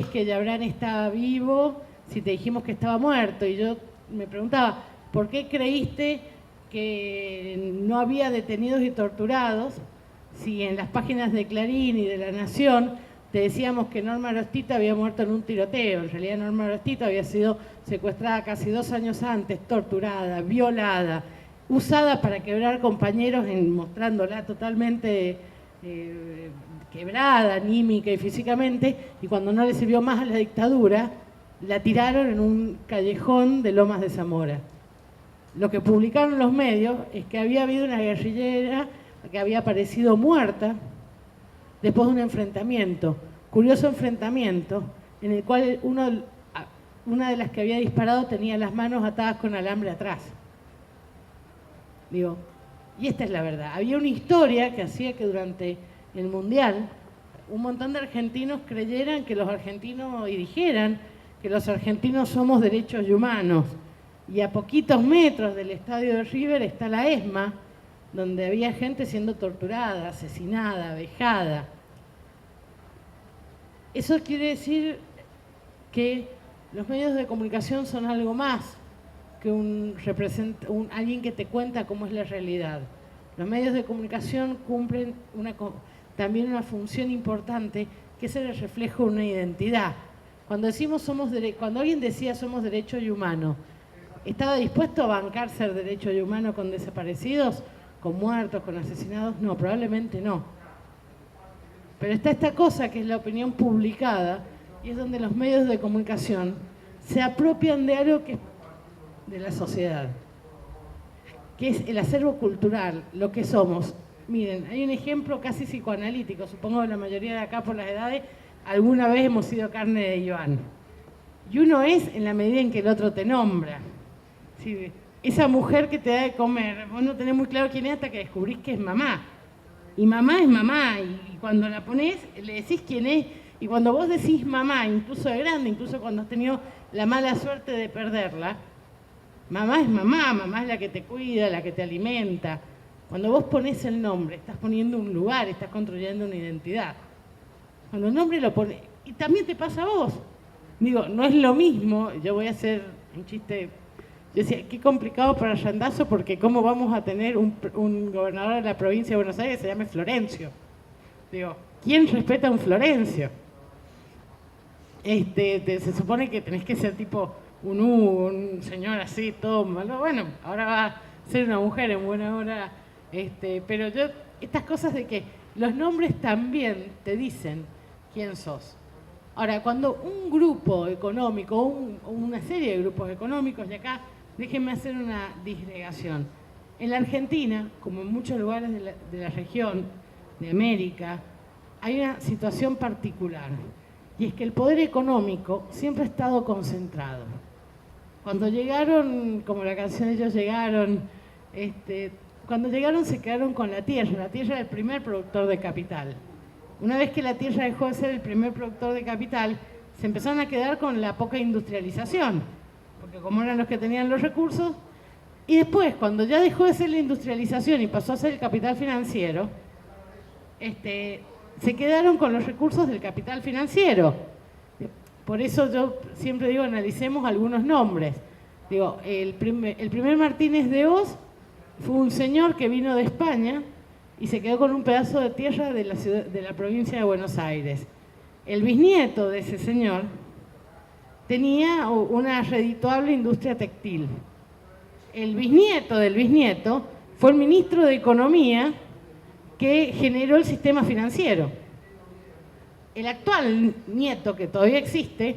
S2: que Yabrán estaba vivo si te dijimos que estaba muerto? Y yo me preguntaba, ¿por qué creíste que no había detenidos y torturados si en las páginas de Clarín y de La Nación te decíamos que Norma Arostito había muerto en un tiroteo? En realidad Norma Arostito había sido secuestrada casi 2 años antes, torturada, violada, usada para quebrar compañeros, mostrándola totalmente quebrada, anímica y físicamente, y cuando no le sirvió más a la dictadura, la tiraron en un callejón de Lomas de Zamora. Lo que publicaron los medios es que había habido una guerrillera que había aparecido muerta después de un enfrentamiento, curioso enfrentamiento, en el cual una de las que había disparado tenía las manos atadas con alambre atrás. Digo, y esta es la verdad. Había una historia que hacía que durante el Mundial un montón de argentinos creyeran que los argentinos, y dijeran que los argentinos somos derechos humanos. Y a poquitos metros del estadio de River está la ESMA, donde había gente siendo torturada, asesinada, vejada. Eso quiere decir que los medios de comunicación son algo más que alguien que te cuenta cómo es la realidad. Los medios de comunicación cumplen también una función importante, que es el reflejo de una identidad. Cuando alguien decía somos derechos humanos, ¿estaba dispuesto a bancar ser derecho humano con desaparecidos, con muertos, con asesinados? No, probablemente no. Pero está esta cosa que es la opinión publicada, y es donde los medios de comunicación se apropian de algo que es de la sociedad, que es el acervo cultural, lo que somos. Miren, hay un ejemplo casi psicoanalítico, supongo que la mayoría de acá por las edades alguna vez hemos sido carne de Iván. Y uno es en la medida en que el otro te nombra. Sí, esa mujer que te da de comer, vos no tenés muy claro quién es hasta que descubrís que es mamá. Y mamá es mamá, y cuando la ponés le decís quién es, y cuando vos decís mamá, incluso de grande, incluso cuando has tenido la mala suerte de perderla, mamá es mamá, mamá es la que te cuida, la que te alimenta. Cuando vos ponés el nombre, estás poniendo un lugar, estás construyendo una identidad. Cuando el nombre lo pones, y también te pasa a vos. Digo, no es lo mismo, yo voy a hacer un chiste. Yo decía, qué complicado para Randazzo, porque cómo vamos a tener un gobernador de la provincia de Buenos Aires que se llame Florencio. Digo, ¿quién respeta a un Florencio? Se supone que tenés que ser tipo un señor así, todo malo. Bueno, ahora va a ser una mujer en buena hora. Pero estas cosas de que los nombres también te dicen quién sos. Ahora, cuando un grupo económico, o una serie de grupos económicos, y acá déjenme hacer una disgregación. En la Argentina, como en muchos lugares de la región, de América, hay una situación particular, y es que el poder económico siempre ha estado concentrado. Cuando llegaron, como la canción Ellos Llegaron, cuando llegaron se quedaron con la tierra era el primer productor de capital. Una vez que la tierra dejó de ser el primer productor de capital, se empezaron a quedar con la poca industrialización, porque como eran los que tenían los recursos, y después, cuando ya dejó de ser la industrialización y pasó a ser el capital financiero, se quedaron con los recursos del capital financiero. Por eso yo siempre digo, analicemos algunos nombres. Digo, el primer Martínez de Hoz fue un señor que vino de España y se quedó con un pedazo de tierra de la provincia de Buenos Aires. El bisnieto de ese señor tenía una redituable industria textil. El bisnieto del bisnieto fue el ministro de Economía que generó el sistema financiero. El actual nieto, que todavía existe,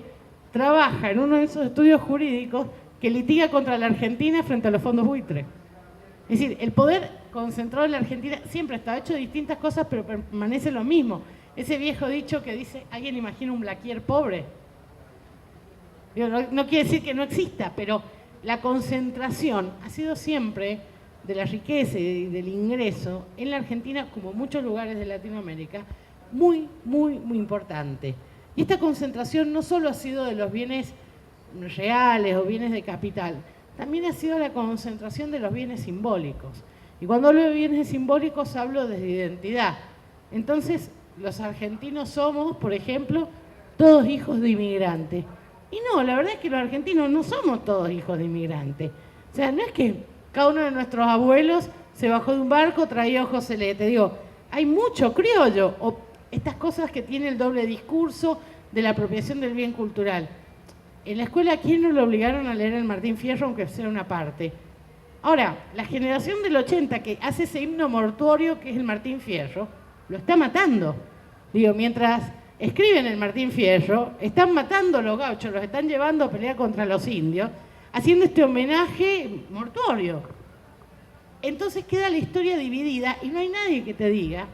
S2: trabaja en uno de esos estudios jurídicos que litiga contra la Argentina frente a los fondos buitre. Es decir, el poder concentrado en la Argentina siempre está hecho de distintas cosas, pero permanece lo mismo. Ese viejo dicho que dice, ¿alguien imagina un Blaquier pobre? No quiere decir que no exista, pero la concentración ha sido siempre de la riqueza y del ingreso en la Argentina, como en muchos lugares de Latinoamérica, muy, muy, muy importante. Y esta concentración no solo ha sido de los bienes reales o bienes de capital, también ha sido la concentración de los bienes simbólicos. Y cuando hablo de bienes simbólicos hablo de identidad. Entonces, los argentinos somos, por ejemplo, todos hijos de inmigrantes. Y no, la verdad es que los argentinos no somos todos hijos de inmigrantes. O sea, no es que cada uno de nuestros abuelos se bajó de un barco, traía ojos celestes. Digo, hay mucho criollo, o estas cosas que tiene el doble discurso de la apropiación del bien cultural. En la escuela, ¿a quién no lo obligaron a leer el Martín Fierro, aunque sea una parte? Ahora, la generación del 80 que hace ese himno mortuorio que es el Martín Fierro, lo está matando. Digo, mientras escriben el Martín Fierro, están matando a los gauchos, los están llevando a pelear contra los indios, haciendo este homenaje mortuorio. Entonces queda la historia dividida y no hay nadie que te diga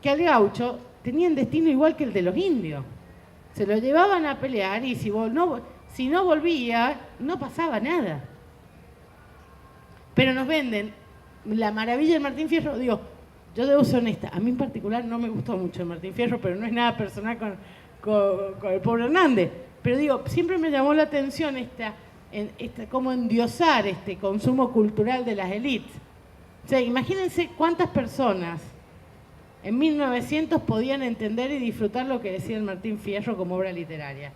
S2: que al gaucho tenían destino igual que el de los indios. Se lo llevaban a pelear y si no volvía, no pasaba nada. Pero nos venden la maravilla del Martín Fierro. Digo, yo debo ser honesta, a mí en particular no me gustó mucho el Martín Fierro, pero no es nada personal con el pobre Hernández. Pero digo, siempre me llamó la atención cómo endiosar este consumo cultural de las élites. O sea, imagínense cuántas personas en 1900 podían entender y disfrutar lo que decía el Martín Fierro como obra literaria.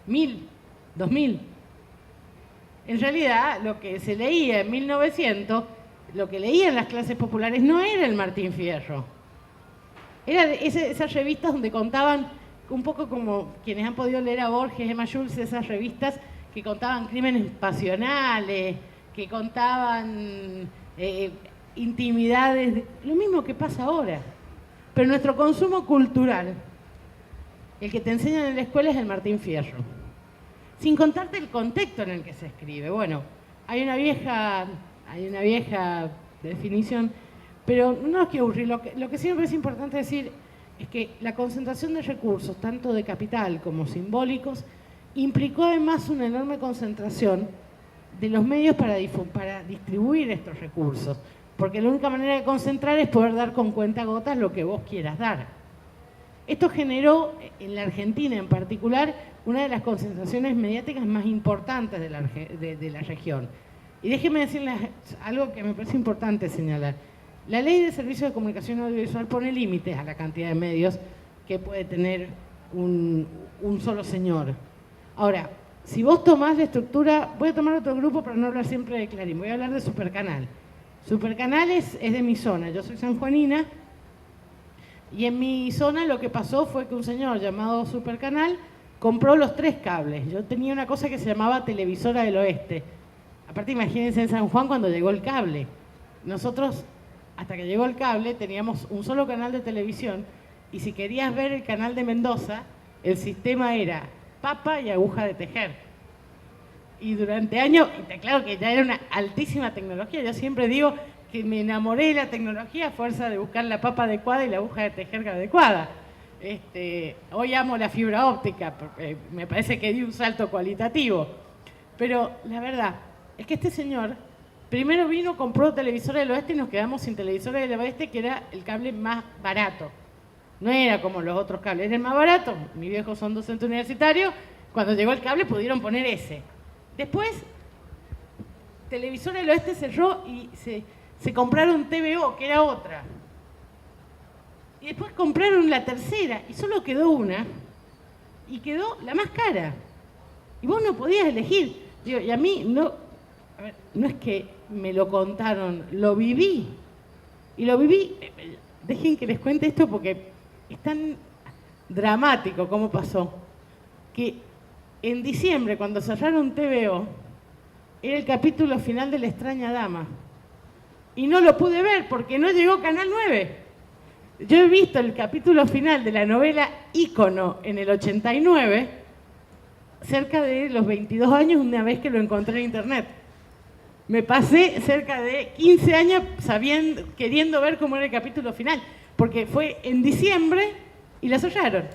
S2: 1000, 2000. En realidad, lo que se leía en 1900, lo que leían las clases populares no era el Martín Fierro. Era esas revistas donde contaban, un poco como quienes han podido leer a Borges, Emma Schulz, esas revistas que contaban crímenes pasionales, que contaban intimidades, lo mismo que pasa ahora. Pero nuestro consumo cultural, el que te enseñan en la escuela es el Martín Fierro. Sin contarte el contexto en el que se escribe. Bueno, hay una vieja definición, pero no es que aburrir. Lo que siempre es importante decir es que la concentración de recursos, tanto de capital como simbólicos, implicó además una enorme concentración de los medios para distribuir estos recursos. Porque la única manera de concentrar es poder dar con cuentagotas lo que vos quieras dar. Esto generó, en la Argentina en particular, una de las concentraciones mediáticas más importantes de la región. Y déjenme decirles algo que me parece importante señalar. La Ley de Servicios de Comunicación Audiovisual pone límites a la cantidad de medios que puede tener un solo señor. Ahora, si vos tomás la estructura, voy a tomar otro grupo para no hablar siempre de Clarín, voy a hablar de Supercanal. Supercanal es de mi zona, yo soy sanjuanina, y en mi zona lo que pasó fue que un señor llamado Supercanal compró los 3 cables. Yo tenía una cosa que se llamaba Televisora del Oeste. Aparte, imagínense en San Juan cuando llegó el cable. Nosotros, hasta que llegó el cable, teníamos un solo canal de televisión, y si querías ver el canal de Mendoza, el sistema era papa y aguja de tejer. Y durante años, claro que ya era una altísima tecnología, yo siempre digo que me enamoré de la tecnología a fuerza de buscar la papa adecuada y la aguja de tejer adecuada. Hoy amo la fibra óptica, porque me parece que di un salto cualitativo. Pero la verdad es que este señor primero vino, compró Televisora del Oeste y nos quedamos sin Televisora del Oeste, que era el cable más barato. No era como los otros cables, era el más barato. Mis viejos son docentes universitarios, cuando llegó el cable pudieron poner ese. Después, Televisora del Oeste cerró y se compraron TVO, que era otra. Y después compraron la tercera y solo quedó una. Y quedó la más cara. Y vos no podías elegir. Digo, y a mí no es que me lo contaron, lo viví. Y lo viví, dejen que les cuente esto porque es tan dramático como pasó, que en diciembre, cuando cerraron TVO, era el capítulo final de La extraña dama. Y no lo pude ver porque no llegó Canal 9. Yo he visto el capítulo final de la novela Ícono en el 89, cerca de los 22 años, una vez que lo encontré en internet. Me pasé cerca de 15 años queriendo ver cómo era el capítulo final, porque fue en diciembre y la cerraron.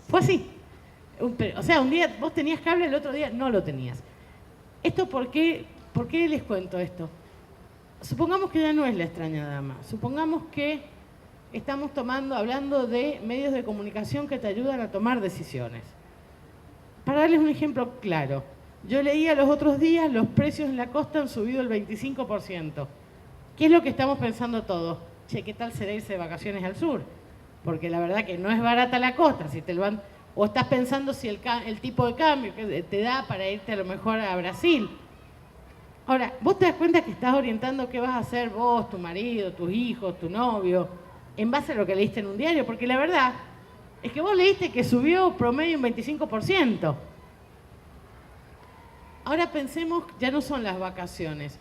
S2: Fue así. O sea, un día vos tenías cable, el otro día no lo tenías. ¿Por qué les cuento esto? Supongamos que ya no es La extraña dama. Supongamos que estamos hablando de medios de comunicación que te ayudan a tomar decisiones. Para darles un ejemplo claro, yo leía los otros días, los precios en la costa han subido el 25%. ¿Qué es lo que estamos pensando todos? Che, ¿qué tal será irse de vacaciones al sur? Porque la verdad que no es barata la costa, si te lo van... O estás pensando si el tipo de cambio que te da para irte a lo mejor a Brasil. Ahora, vos te das cuenta que estás orientando qué vas a hacer vos, tu marido, tus hijos, tu novio, en base a lo que leíste en un diario, porque la verdad es que vos leíste que subió promedio un 25%. Ahora pensemos, ya no son las vacaciones,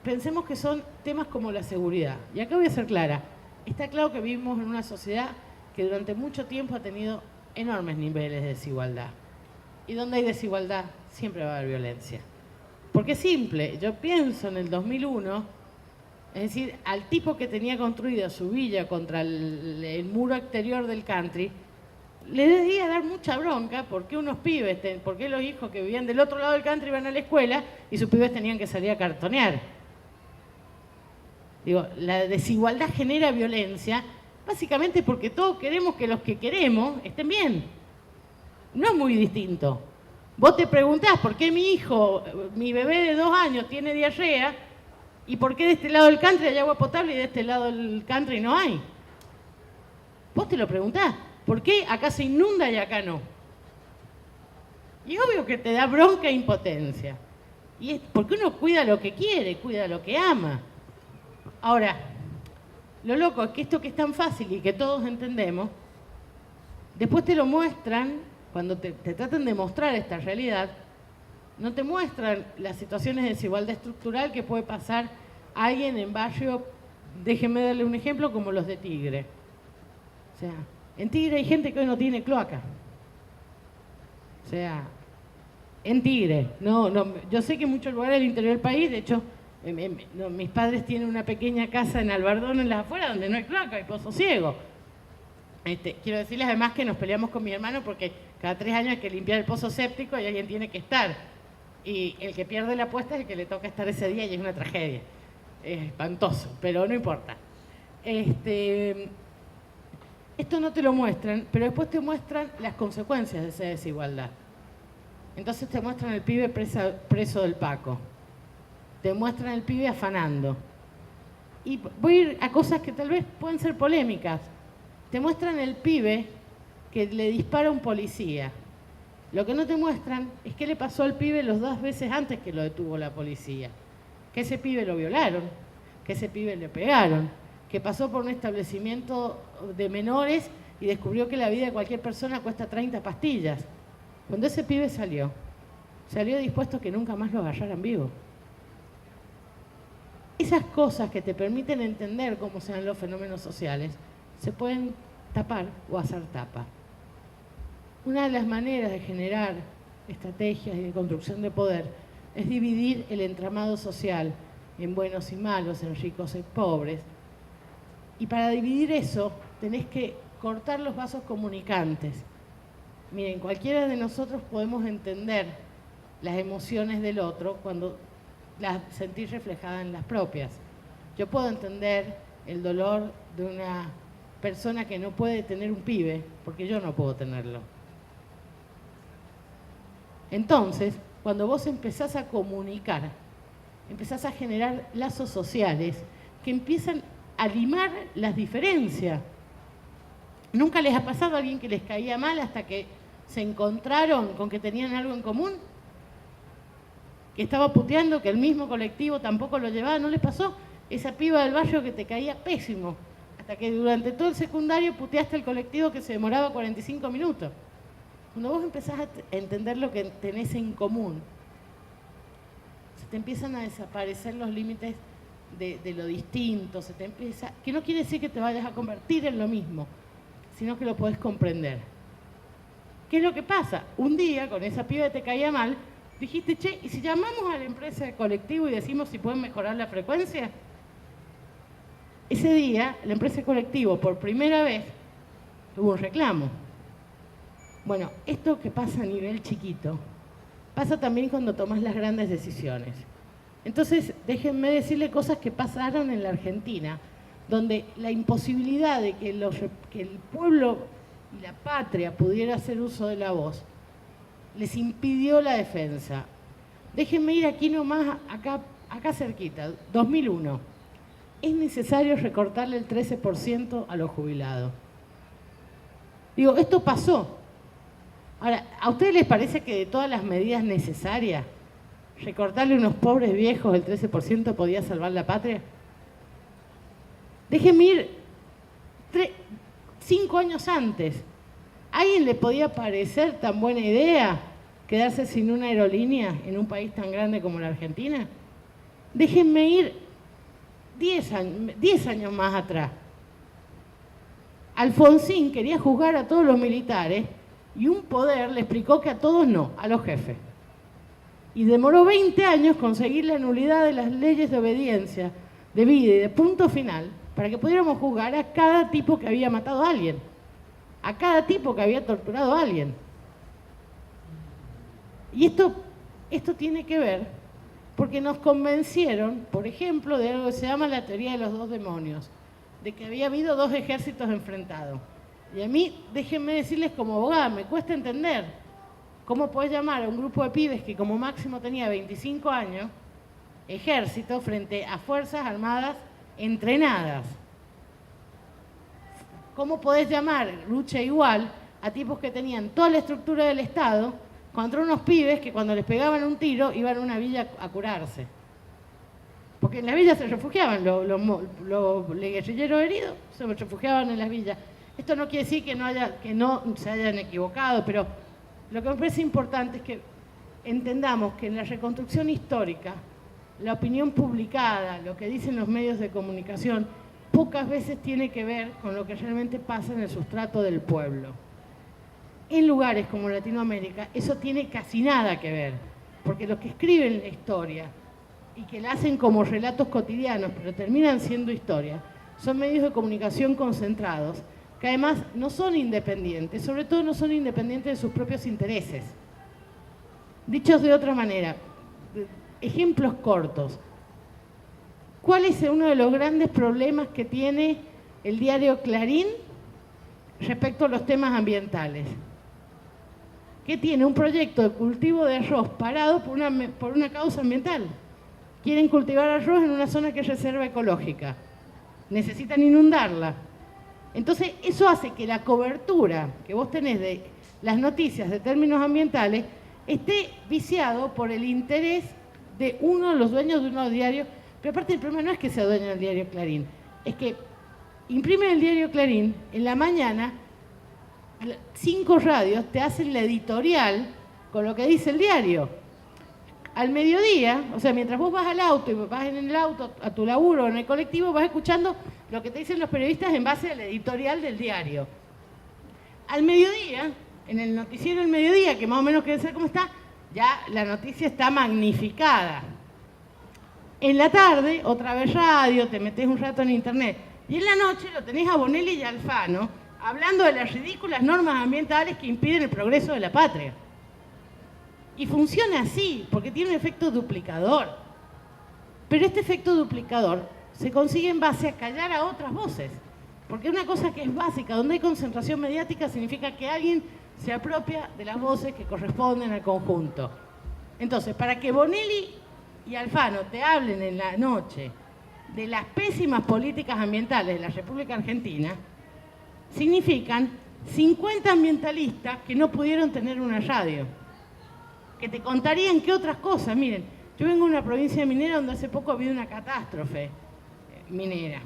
S2: pensemos que son temas como la seguridad. Y acá voy a ser clara, está claro que vivimos en una sociedad que durante mucho tiempo ha tenido enormes niveles de desigualdad. Y donde hay desigualdad, siempre va a haber violencia. Porque es simple, yo pienso en el 2001, es decir, al tipo que tenía construida su villa contra el muro exterior del country, le debía dar mucha bronca porque unos pibes, porque los hijos que vivían del otro lado del country iban a la escuela y sus pibes tenían que salir a cartonear. Digo, la desigualdad genera violencia, básicamente porque todos queremos que los que queremos estén bien. No es muy distinto. Vos te preguntás por qué mi hijo, mi bebé de 2 años tiene diarrea y por qué de este lado del country hay agua potable y de este lado del country no hay. Vos te lo preguntás. ¿Por qué acá se inunda y acá no? Y obvio que te da bronca e impotencia. Y es porque uno cuida lo que quiere, cuida lo que ama. Ahora, lo loco es que esto que es tan fácil y que todos entendemos, después te lo muestran, cuando te tratan de mostrar esta realidad, no te muestran las situaciones de desigualdad estructural que puede pasar a alguien en barrio, déjenme darle un ejemplo, como los de Tigre. O sea, en Tigre hay gente que hoy no tiene cloaca. O sea, en Tigre. Yo sé que en muchos lugares del interior del país, de hecho, mis padres tienen una pequeña casa en Albardón, en las afueras, donde no hay cloaca, hay pozo ciego. Quiero decirles además que nos peleamos con mi hermano porque cada 3 años hay que limpiar el pozo séptico y alguien tiene que estar. Y el que pierde la apuesta es el que le toca estar ese día y es una tragedia. Es espantoso, pero no importa. Esto no te lo muestran, pero después te muestran las consecuencias de esa desigualdad. Entonces te muestran el pibe preso del Paco. Te muestran el pibe afanando. Y voy a ir a cosas que tal vez pueden ser polémicas. Te muestran el pibe que le dispara a un policía. Lo que no te muestran es qué le pasó al pibe los 2 veces antes que lo detuvo la policía. Que ese pibe lo violaron, que ese pibe le pegaron, que pasó por un establecimiento de menores y descubrió que la vida de cualquier persona cuesta 30 pastillas. Cuando ese pibe salió dispuesto a que nunca más lo agarraran vivo. Esas cosas que te permiten entender cómo se dan los fenómenos sociales se pueden tapar o hacer tapa. Una de las maneras de generar estrategias y de construcción de poder es dividir el entramado social en buenos y malos, en ricos y pobres. Y para dividir eso tenés que cortar los vasos comunicantes. Miren, cualquiera de nosotros podemos entender las emociones del otro cuando las sentís reflejadas en las propias. Yo puedo entender el dolor de una persona que no puede tener un pibe, porque yo no puedo tenerlo. Entonces, cuando vos empezás a comunicar, empezás a generar lazos sociales que empiezan a limar las diferencias. ¿Nunca les ha pasado a alguien que les caía mal hasta que se encontraron con que tenían algo en común? Que estaba puteando, que el mismo colectivo tampoco lo llevaba, ¿no les pasó? Esa piba del barrio que te caía pésimo, hasta que durante todo el secundario puteaste el colectivo que se demoraba 45 minutos. Cuando vos empezás a entender lo que tenés en común, se te empiezan a desaparecer los límites de lo distinto, que no quiere decir que te vayas a convertir en lo mismo, sino que lo podés comprender. ¿Qué es lo que pasa? Un día, con esa piba que te caía mal, dijiste, che, ¿y si llamamos a la empresa de colectivo y decimos si pueden mejorar la frecuencia? Ese día, la empresa de colectivo, por primera vez, tuvo un reclamo. Bueno, esto que pasa a nivel chiquito, pasa también cuando tomas las grandes decisiones. Entonces, déjenme decirle cosas que pasaron en la Argentina, donde la imposibilidad de que el pueblo y la patria pudiera hacer uso de la voz, les impidió la defensa. Déjenme ir aquí nomás, acá cerquita, 2001. Es necesario recortarle el 13% a los jubilados. Digo, esto pasó. Ahora, ¿a ustedes les parece que de todas las medidas necesarias, recortarle a unos pobres viejos el 13% podía salvar la patria? Déjenme ir 5 años antes. ¿A alguien le podía parecer tan buena idea quedarse sin una aerolínea en un país tan grande como la Argentina? Déjenme ir 10 años más atrás. Alfonsín quería juzgar a todos los militares y un poder le explicó que a todos no, a los jefes. Y demoró 20 años conseguir la nulidad de las leyes de obediencia, de vida y de punto final, para que pudiéramos juzgar a cada tipo que había matado a alguien, a cada tipo que había torturado a alguien. Y esto tiene que ver porque nos convencieron, por ejemplo, de algo que se llama la teoría de los dos demonios, de que había habido dos ejércitos enfrentados. Y a mí, déjenme decirles como abogada, me cuesta entender cómo podés llamar a un grupo de pibes que como máximo tenía 25 años, ejército, frente a fuerzas armadas entrenadas. ¿Cómo podés llamar lucha igual a tipos que tenían toda la estructura del Estado contra unos pibes que cuando les pegaban un tiro iban a una villa a curarse? Porque en las villas se refugiaban, los guerrilleros heridos se refugiaban en las villas. Esto no quiere decir que no se hayan equivocado, pero lo que me parece importante es que entendamos que en la reconstrucción histórica, la opinión publicada, lo que dicen los medios de comunicación, pocas veces tiene que ver con lo que realmente pasa en el sustrato del pueblo. En lugares como Latinoamérica, eso tiene casi nada que ver, porque los que escriben la historia y que la hacen como relatos cotidianos, pero terminan siendo historia, son medios de comunicación concentrados, que además no son independientes, sobre todo no son independientes de sus propios intereses. Dichos de otra manera, ejemplos cortos. ¿Cuál es uno de los grandes problemas que tiene el diario Clarín respecto a los temas ambientales? Que tiene un proyecto de cultivo de arroz parado por una causa ambiental. Quieren cultivar arroz en una zona que es reserva ecológica. Necesitan inundarla. Entonces, eso hace que la cobertura que vos tenés de las noticias de términos ambientales esté viciado por el interés de uno de los dueños de unos diarios. Pero aparte el problema no es que sea dueño del diario Clarín, es que imprimen el diario Clarín, en la mañana 5 radios te hacen la editorial con lo que dice el diario. Al mediodía, o sea, mientras vos vas al auto y vas en el auto a tu laburo o en el colectivo, vas escuchando lo que te dicen los periodistas en base al editorial del diario. Al mediodía, en el noticiero del mediodía, que más o menos quiere ser como está, ya la noticia está magnificada. En la tarde, otra vez radio, te metés un rato en internet. Y en la noche lo tenés a Bonelli y a Alfano hablando de las ridículas normas ambientales que impiden el progreso de la patria. Y funciona así, porque tiene un efecto duplicador. Pero este efecto duplicador se consigue en base a callar a otras voces. Porque una cosa que es básica, donde hay concentración mediática, significa que alguien se apropia de las voces que corresponden al conjunto. Entonces, para que Bonelli y Alfano te hablen en la noche de las pésimas políticas ambientales de la República Argentina, significan 50 ambientalistas que no pudieron tener una radio, que te contarían qué otras cosas. Miren, yo vengo de una provincia minera donde hace poco ha habido una catástrofe minera.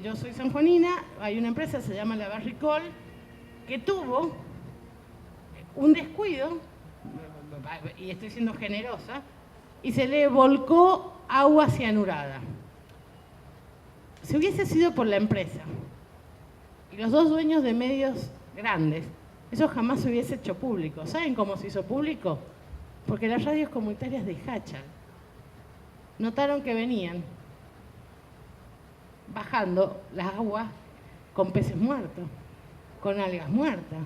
S2: Yo soy sanjuanina, hay una empresa, se llama La Barricol, que tuvo un descuido, y estoy siendo generosa, y se le volcó agua cianurada. Si hubiese sido por la empresa y los dos dueños de medios grandes, eso jamás se hubiese hecho público. ¿Saben cómo se hizo público? Porque las radios comunitarias de Hachal notaron que venían bajando las aguas con peces muertos, con algas muertas.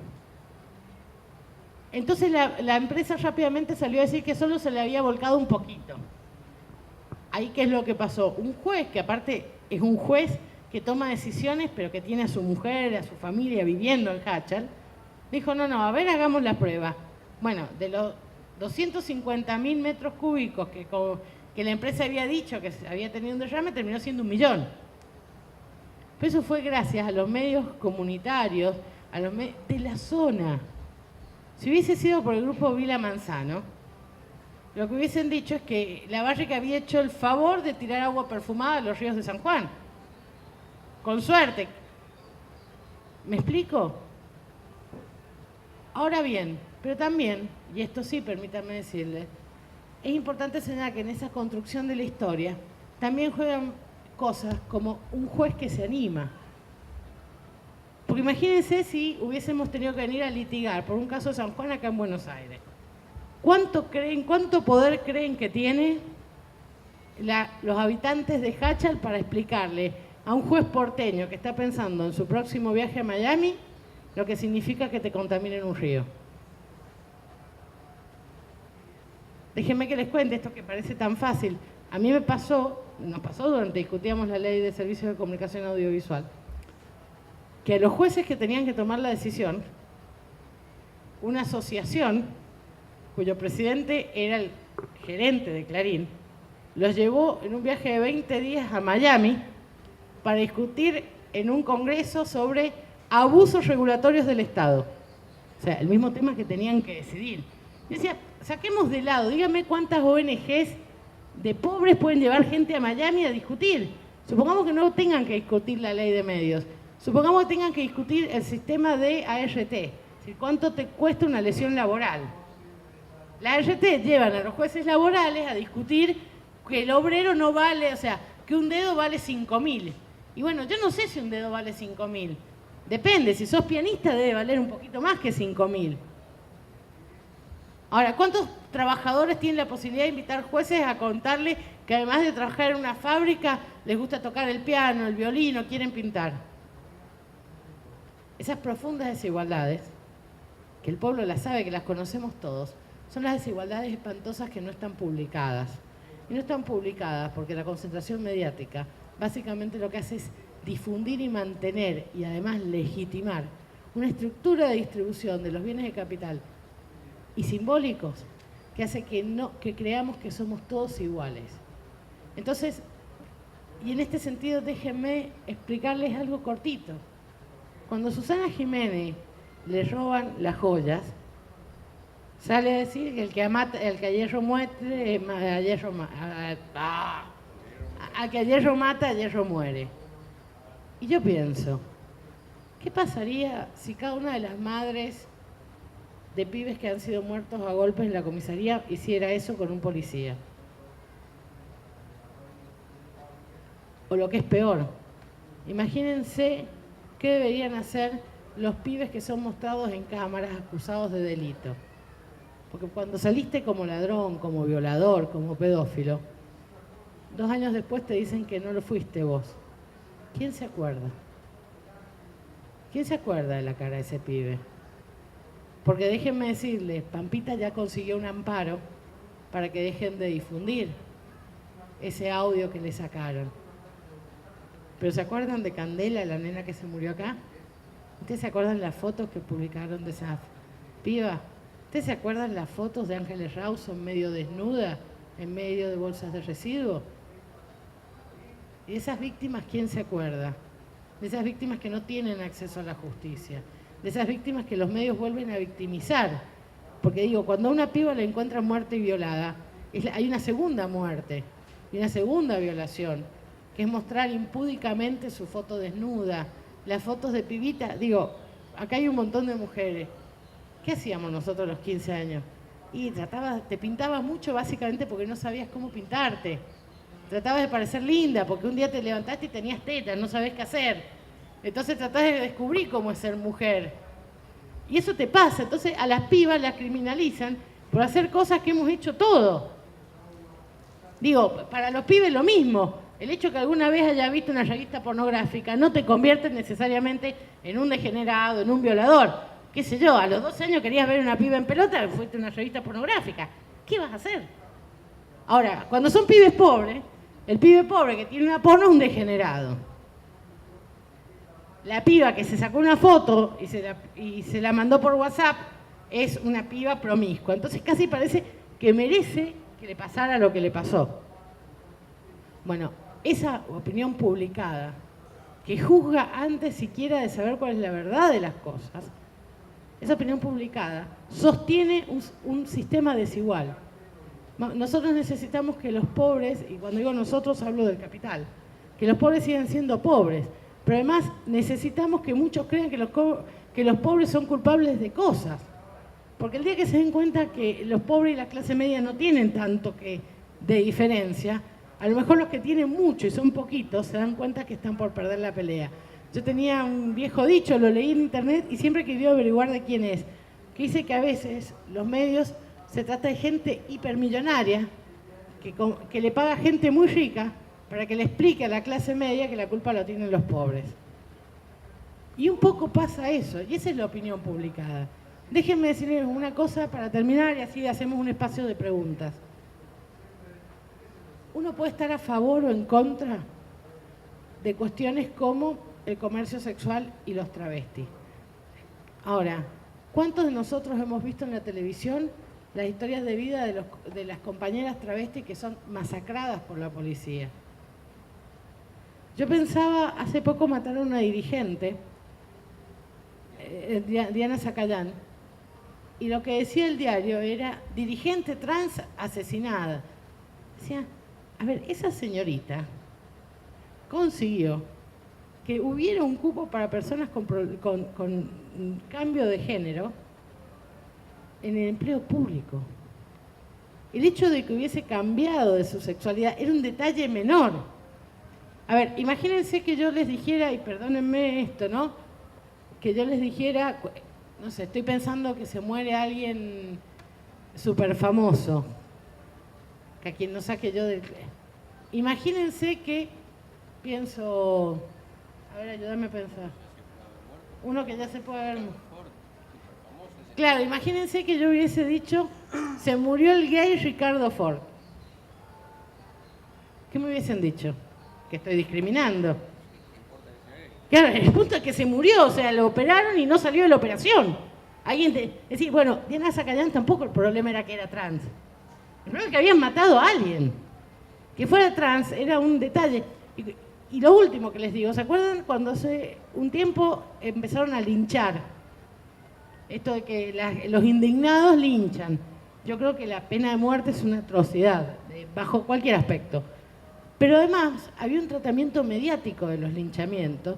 S2: Entonces la empresa rápidamente salió a decir que solo se le había volcado un poquito. Ahí, ¿qué es lo que pasó? Un juez, que aparte es un juez que toma decisiones, pero que tiene a su mujer, a su familia viviendo en Hachal, dijo, no, a ver, hagamos la prueba. Bueno, de los 250.000 metros cúbicos que la empresa había dicho que había tenido un derrame, terminó siendo 1 millón. Pero eso fue gracias a los medios comunitarios, a los de la zona. Si hubiese sido por el grupo Vila Manzano, lo que hubiesen dicho es que la Barrica había hecho el favor de tirar agua perfumada a los ríos de San Juan. Con suerte. ¿Me explico? Ahora bien, pero también, y esto sí, permítanme decirles, es importante señalar que en esa construcción de la historia también juegan cosas como un juez que se anima. Porque imagínense si hubiésemos tenido que venir a litigar por un caso de San Juan acá en Buenos Aires. ¿Cuánto poder creen que tiene los habitantes de Háchal para explicarle a un juez porteño que está pensando en su próximo viaje a Miami lo que significa que te contaminen un río? Déjenme que les cuente esto que parece tan fácil. A mí nos pasó durante discutíamos la ley de servicios de comunicación audiovisual, que a los jueces que tenían que tomar la decisión, una asociación cuyo presidente era el gerente de Clarín, los llevó en un viaje de 20 días a Miami para discutir en un congreso sobre abusos regulatorios del Estado. O sea, el mismo tema que tenían que decidir. Yo decía, saquemos de lado, dígame cuántas ONGs de pobres pueden llevar gente a Miami a discutir. Supongamos que no tengan que discutir la ley de medios. Supongamos que tengan que discutir el sistema de ART. Es decir, cuánto te cuesta una lesión laboral. La ART llevan a los jueces laborales a discutir que el obrero no vale, o sea, que un dedo vale 5.000. Y bueno, yo no sé si un dedo vale 5.000. Depende, si sos pianista debe valer un poquito más que 5.000. Ahora, ¿cuántos trabajadores tienen la posibilidad de invitar jueces a contarle que además de trabajar en una fábrica, les gusta tocar el piano, el violín o quieren pintar? Esas profundas desigualdades, que el pueblo las sabe, que las conocemos todos, son las desigualdades espantosas que no están publicadas. Y no están publicadas porque la concentración mediática básicamente lo que hace es difundir y mantener y además legitimar una estructura de distribución de los bienes de capital y simbólicos que hace que creamos que somos todos iguales. Entonces, y en este sentido déjenme explicarles algo cortito. Cuando Susana Jiménez le roban las joyas, sale a decir que el que a hierro muere, al que a hierro mata, a hierro muere. Y yo pienso, ¿qué pasaría si cada una de las madres de pibes que han sido muertos a golpes en la comisaría hiciera eso con un policía? O lo que es peor, imagínense qué deberían hacer los pibes que son mostrados en cámaras acusados de delito. Porque cuando saliste como ladrón, como violador, como pedófilo, 2 años después te dicen que no lo fuiste vos. ¿Quién se acuerda? ¿Quién se acuerda de la cara de ese pibe? Porque déjenme decirles, Pampita ya consiguió un amparo para que dejen de difundir ese audio que le sacaron. ¿Pero se acuerdan de Candela, la nena que se murió acá? ¿Ustedes se acuerdan las fotos que publicaron de esa piba? ¿Ustedes se acuerdan las fotos de Ángeles Rawson medio desnuda, en medio de bolsas de residuos? ¿Y de esas víctimas quién se acuerda? De esas víctimas que no tienen acceso a la justicia. De esas víctimas que los medios vuelven a victimizar. Porque digo, cuando a una piba la encuentran muerta y violada, hay una segunda muerte y una segunda violación, que es mostrar impúdicamente su foto desnuda, las fotos de pibita. Digo, acá hay un montón de mujeres. ¿Qué hacíamos nosotros a los 15 años? Y te pintabas mucho básicamente porque no sabías cómo pintarte. Tratabas de parecer linda porque un día te levantaste y tenías tetas, no sabés qué hacer. Entonces tratás de descubrir cómo es ser mujer. Y eso te pasa. Entonces a las pibas las criminalizan por hacer cosas que hemos hecho todos. Digo, para los pibes lo mismo. El hecho que alguna vez hayas visto una revista pornográfica no te convierte necesariamente en un degenerado, en un violador. Qué sé yo, a los 12 años querías ver una piba en pelota, fuiste a una revista pornográfica. ¿Qué vas a hacer? Ahora, cuando son pibes pobres, el pibe pobre que tiene una porno es un degenerado. La piba que se sacó una foto y se la mandó por WhatsApp es una piba promiscua. Entonces casi parece que merece que le pasara lo que le pasó. Bueno, esa opinión publicada, que juzga antes siquiera de saber cuál es la verdad de las cosas, esa opinión publicada sostiene un sistema desigual. Nosotros necesitamos que los pobres, y cuando digo nosotros hablo del capital, que los pobres sigan siendo pobres, pero además necesitamos que muchos crean que los pobres son culpables de cosas. Porque el día que se den cuenta que los pobres y la clase media no tienen tanto de diferencia, a lo mejor los que tienen mucho y son poquitos se dan cuenta que están por perder la pelea. Yo tenía un viejo dicho, lo leí en internet y siempre quería averiguar de quién es, que dice que a veces los medios se trata de gente hipermillonaria, que le paga gente muy rica para que le explique a la clase media que la culpa la tienen los pobres. Y un poco pasa eso, y esa es la opinión publicada. Déjenme decirles una cosa para terminar y así hacemos un espacio de preguntas. Uno puede estar a favor o en contra de cuestiones como el comercio sexual y los travestis. Ahora, ¿cuántos de nosotros hemos visto en la televisión las historias de vida de las compañeras travestis que son masacradas por la policía? Yo pensaba, hace poco mataron a una dirigente, Diana Zacayán, y lo que decía el diario era dirigente trans asesinada. Decía, a ver, esa señorita consiguió que hubiera un cupo para personas con cambio de género en el empleo público. El hecho de que hubiese cambiado de su sexualidad era un detalle menor. A ver, imagínense que yo les dijera, y perdónenme esto, ¿no? Que yo les dijera, no sé, estoy pensando que se muere alguien súper famoso, que a quien no saque yo del... Imagínense que pienso, a ver, ayúdame a pensar. Uno que ya se puede ver... Claro, imagínense que yo hubiese dicho, se murió el gay Ricardo Ford. ¿Qué me hubiesen dicho? Que estoy discriminando. Claro, el punto es que se murió, o sea, lo operaron y no salió de la operación. Es decir, bueno, Diana Zacayán tampoco el problema era que era trans. El problema es que habían matado a alguien. Que fuera trans era un detalle. Y lo último que les digo, ¿se acuerdan cuando hace un tiempo empezaron a linchar? Esto de que los indignados linchan. Yo creo que la pena de muerte es una atrocidad, bajo cualquier aspecto. Pero además había un tratamiento mediático de los linchamientos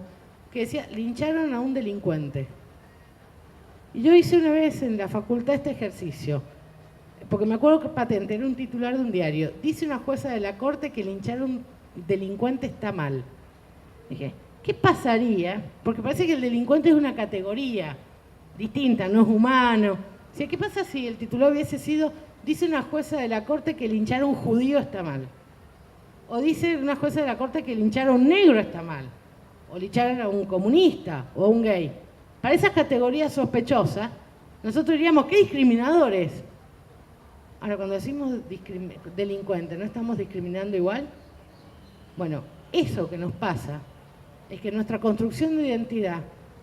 S2: que decía, lincharon a un delincuente. Y yo hice una vez en la facultad este ejercicio, porque me acuerdo que patente, era un titular de un diario. Dice una jueza de la corte que linchar a un delincuente está mal. Dije, ¿qué pasaría? Porque parece que el delincuente es una categoría distinta, no es humano. O sea, ¿qué pasa si el titular hubiese sido, dice una jueza de la corte que linchar a un judío está mal? O dice una jueza de la corte que linchar a un negro está mal. O linchar a un comunista o a un gay. Para esas categorías sospechosas, nosotros diríamos, ¿qué discriminadores? Ahora, cuando decimos delincuente, ¿no estamos discriminando igual? Bueno, eso que nos pasa es que en nuestra construcción de identidad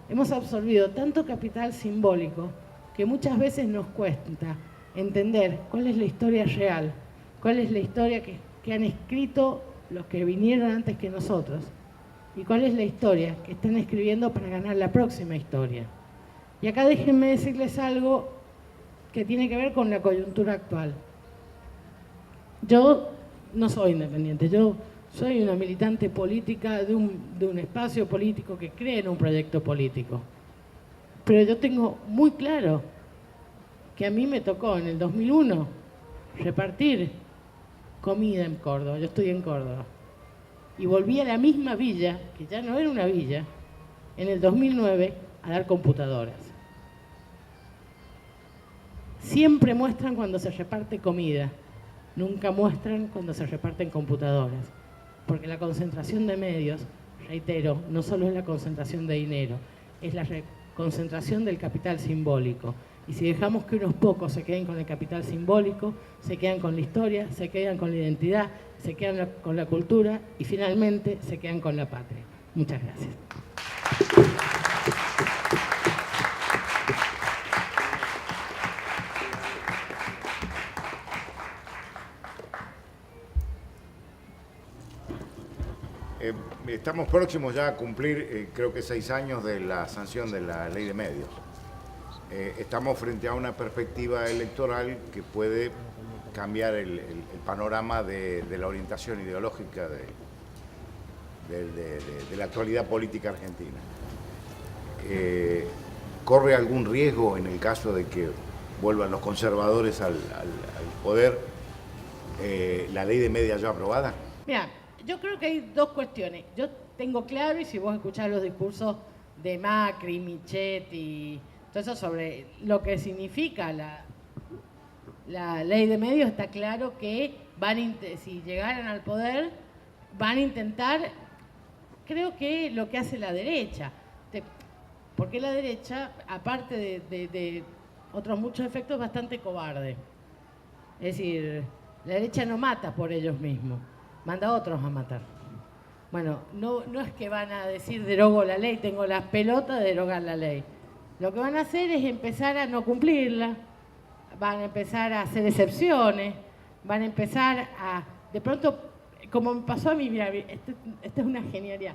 S2: hemos absorbido tanto capital simbólico que muchas veces nos cuesta entender cuál es la historia real, cuál es la historia que han escrito los que vinieron antes que nosotros y cuál es la historia que están escribiendo para ganar la próxima historia. Y acá déjenme decirles algo que tiene que ver con la coyuntura actual. Yo no soy independiente, yo soy una militante política de un espacio político que cree en un proyecto político. Pero yo tengo muy claro que a mí me tocó en el 2001 repartir comida en Córdoba. Yo estoy en Córdoba. Y volví a la misma villa, que ya no era una villa, en el 2009 a dar computadoras. Siempre muestran cuando se reparte comida, nunca muestran cuando se reparten computadoras. Porque la concentración de medios, reitero, no solo es la concentración de dinero, es la concentración del capital simbólico. Y si dejamos que unos pocos se queden con el capital simbólico, se quedan con la historia, se quedan con la identidad, se quedan con la cultura y finalmente se quedan con la patria. Muchas gracias.
S3: Estamos próximos ya a cumplir, creo que 6 años de la sanción de la Ley de Medios. Estamos frente a una perspectiva electoral que puede cambiar el panorama de la orientación ideológica de la actualidad política argentina. ¿Corre algún riesgo en el caso de que vuelvan los conservadores al poder la Ley de Medios ya aprobada?
S2: Mira, yo creo que hay dos cuestiones. Yo tengo claro, y si vos escuchás los discursos de Macri, Michetti, todo eso sobre lo que significa la ley de medios, está claro que si llegaran al poder, van a intentar, creo que lo que hace la derecha, porque la derecha, aparte de otros muchos efectos, es bastante cobarde. Es decir, la derecha no mata por ellos mismos, manda a otros a matar. Bueno, no es que van a decir derogo la ley, tengo las pelotas de derogar la ley. Lo que van a hacer es empezar a no cumplirla, van a empezar a hacer excepciones, van a empezar a, de pronto, como me pasó a mí, mira, esta es una genialidad.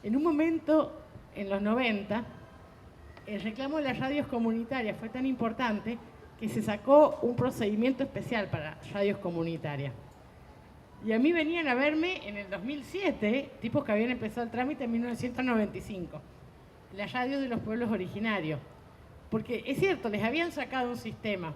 S2: En un momento, en los 90, el reclamo de las radios comunitarias fue tan importante que se sacó un procedimiento especial para radios comunitarias. Y a mí venían a verme en el 2007, tipos que habían empezado el trámite en 1995, las radios de los pueblos originarios. Porque es cierto, les habían sacado un sistema,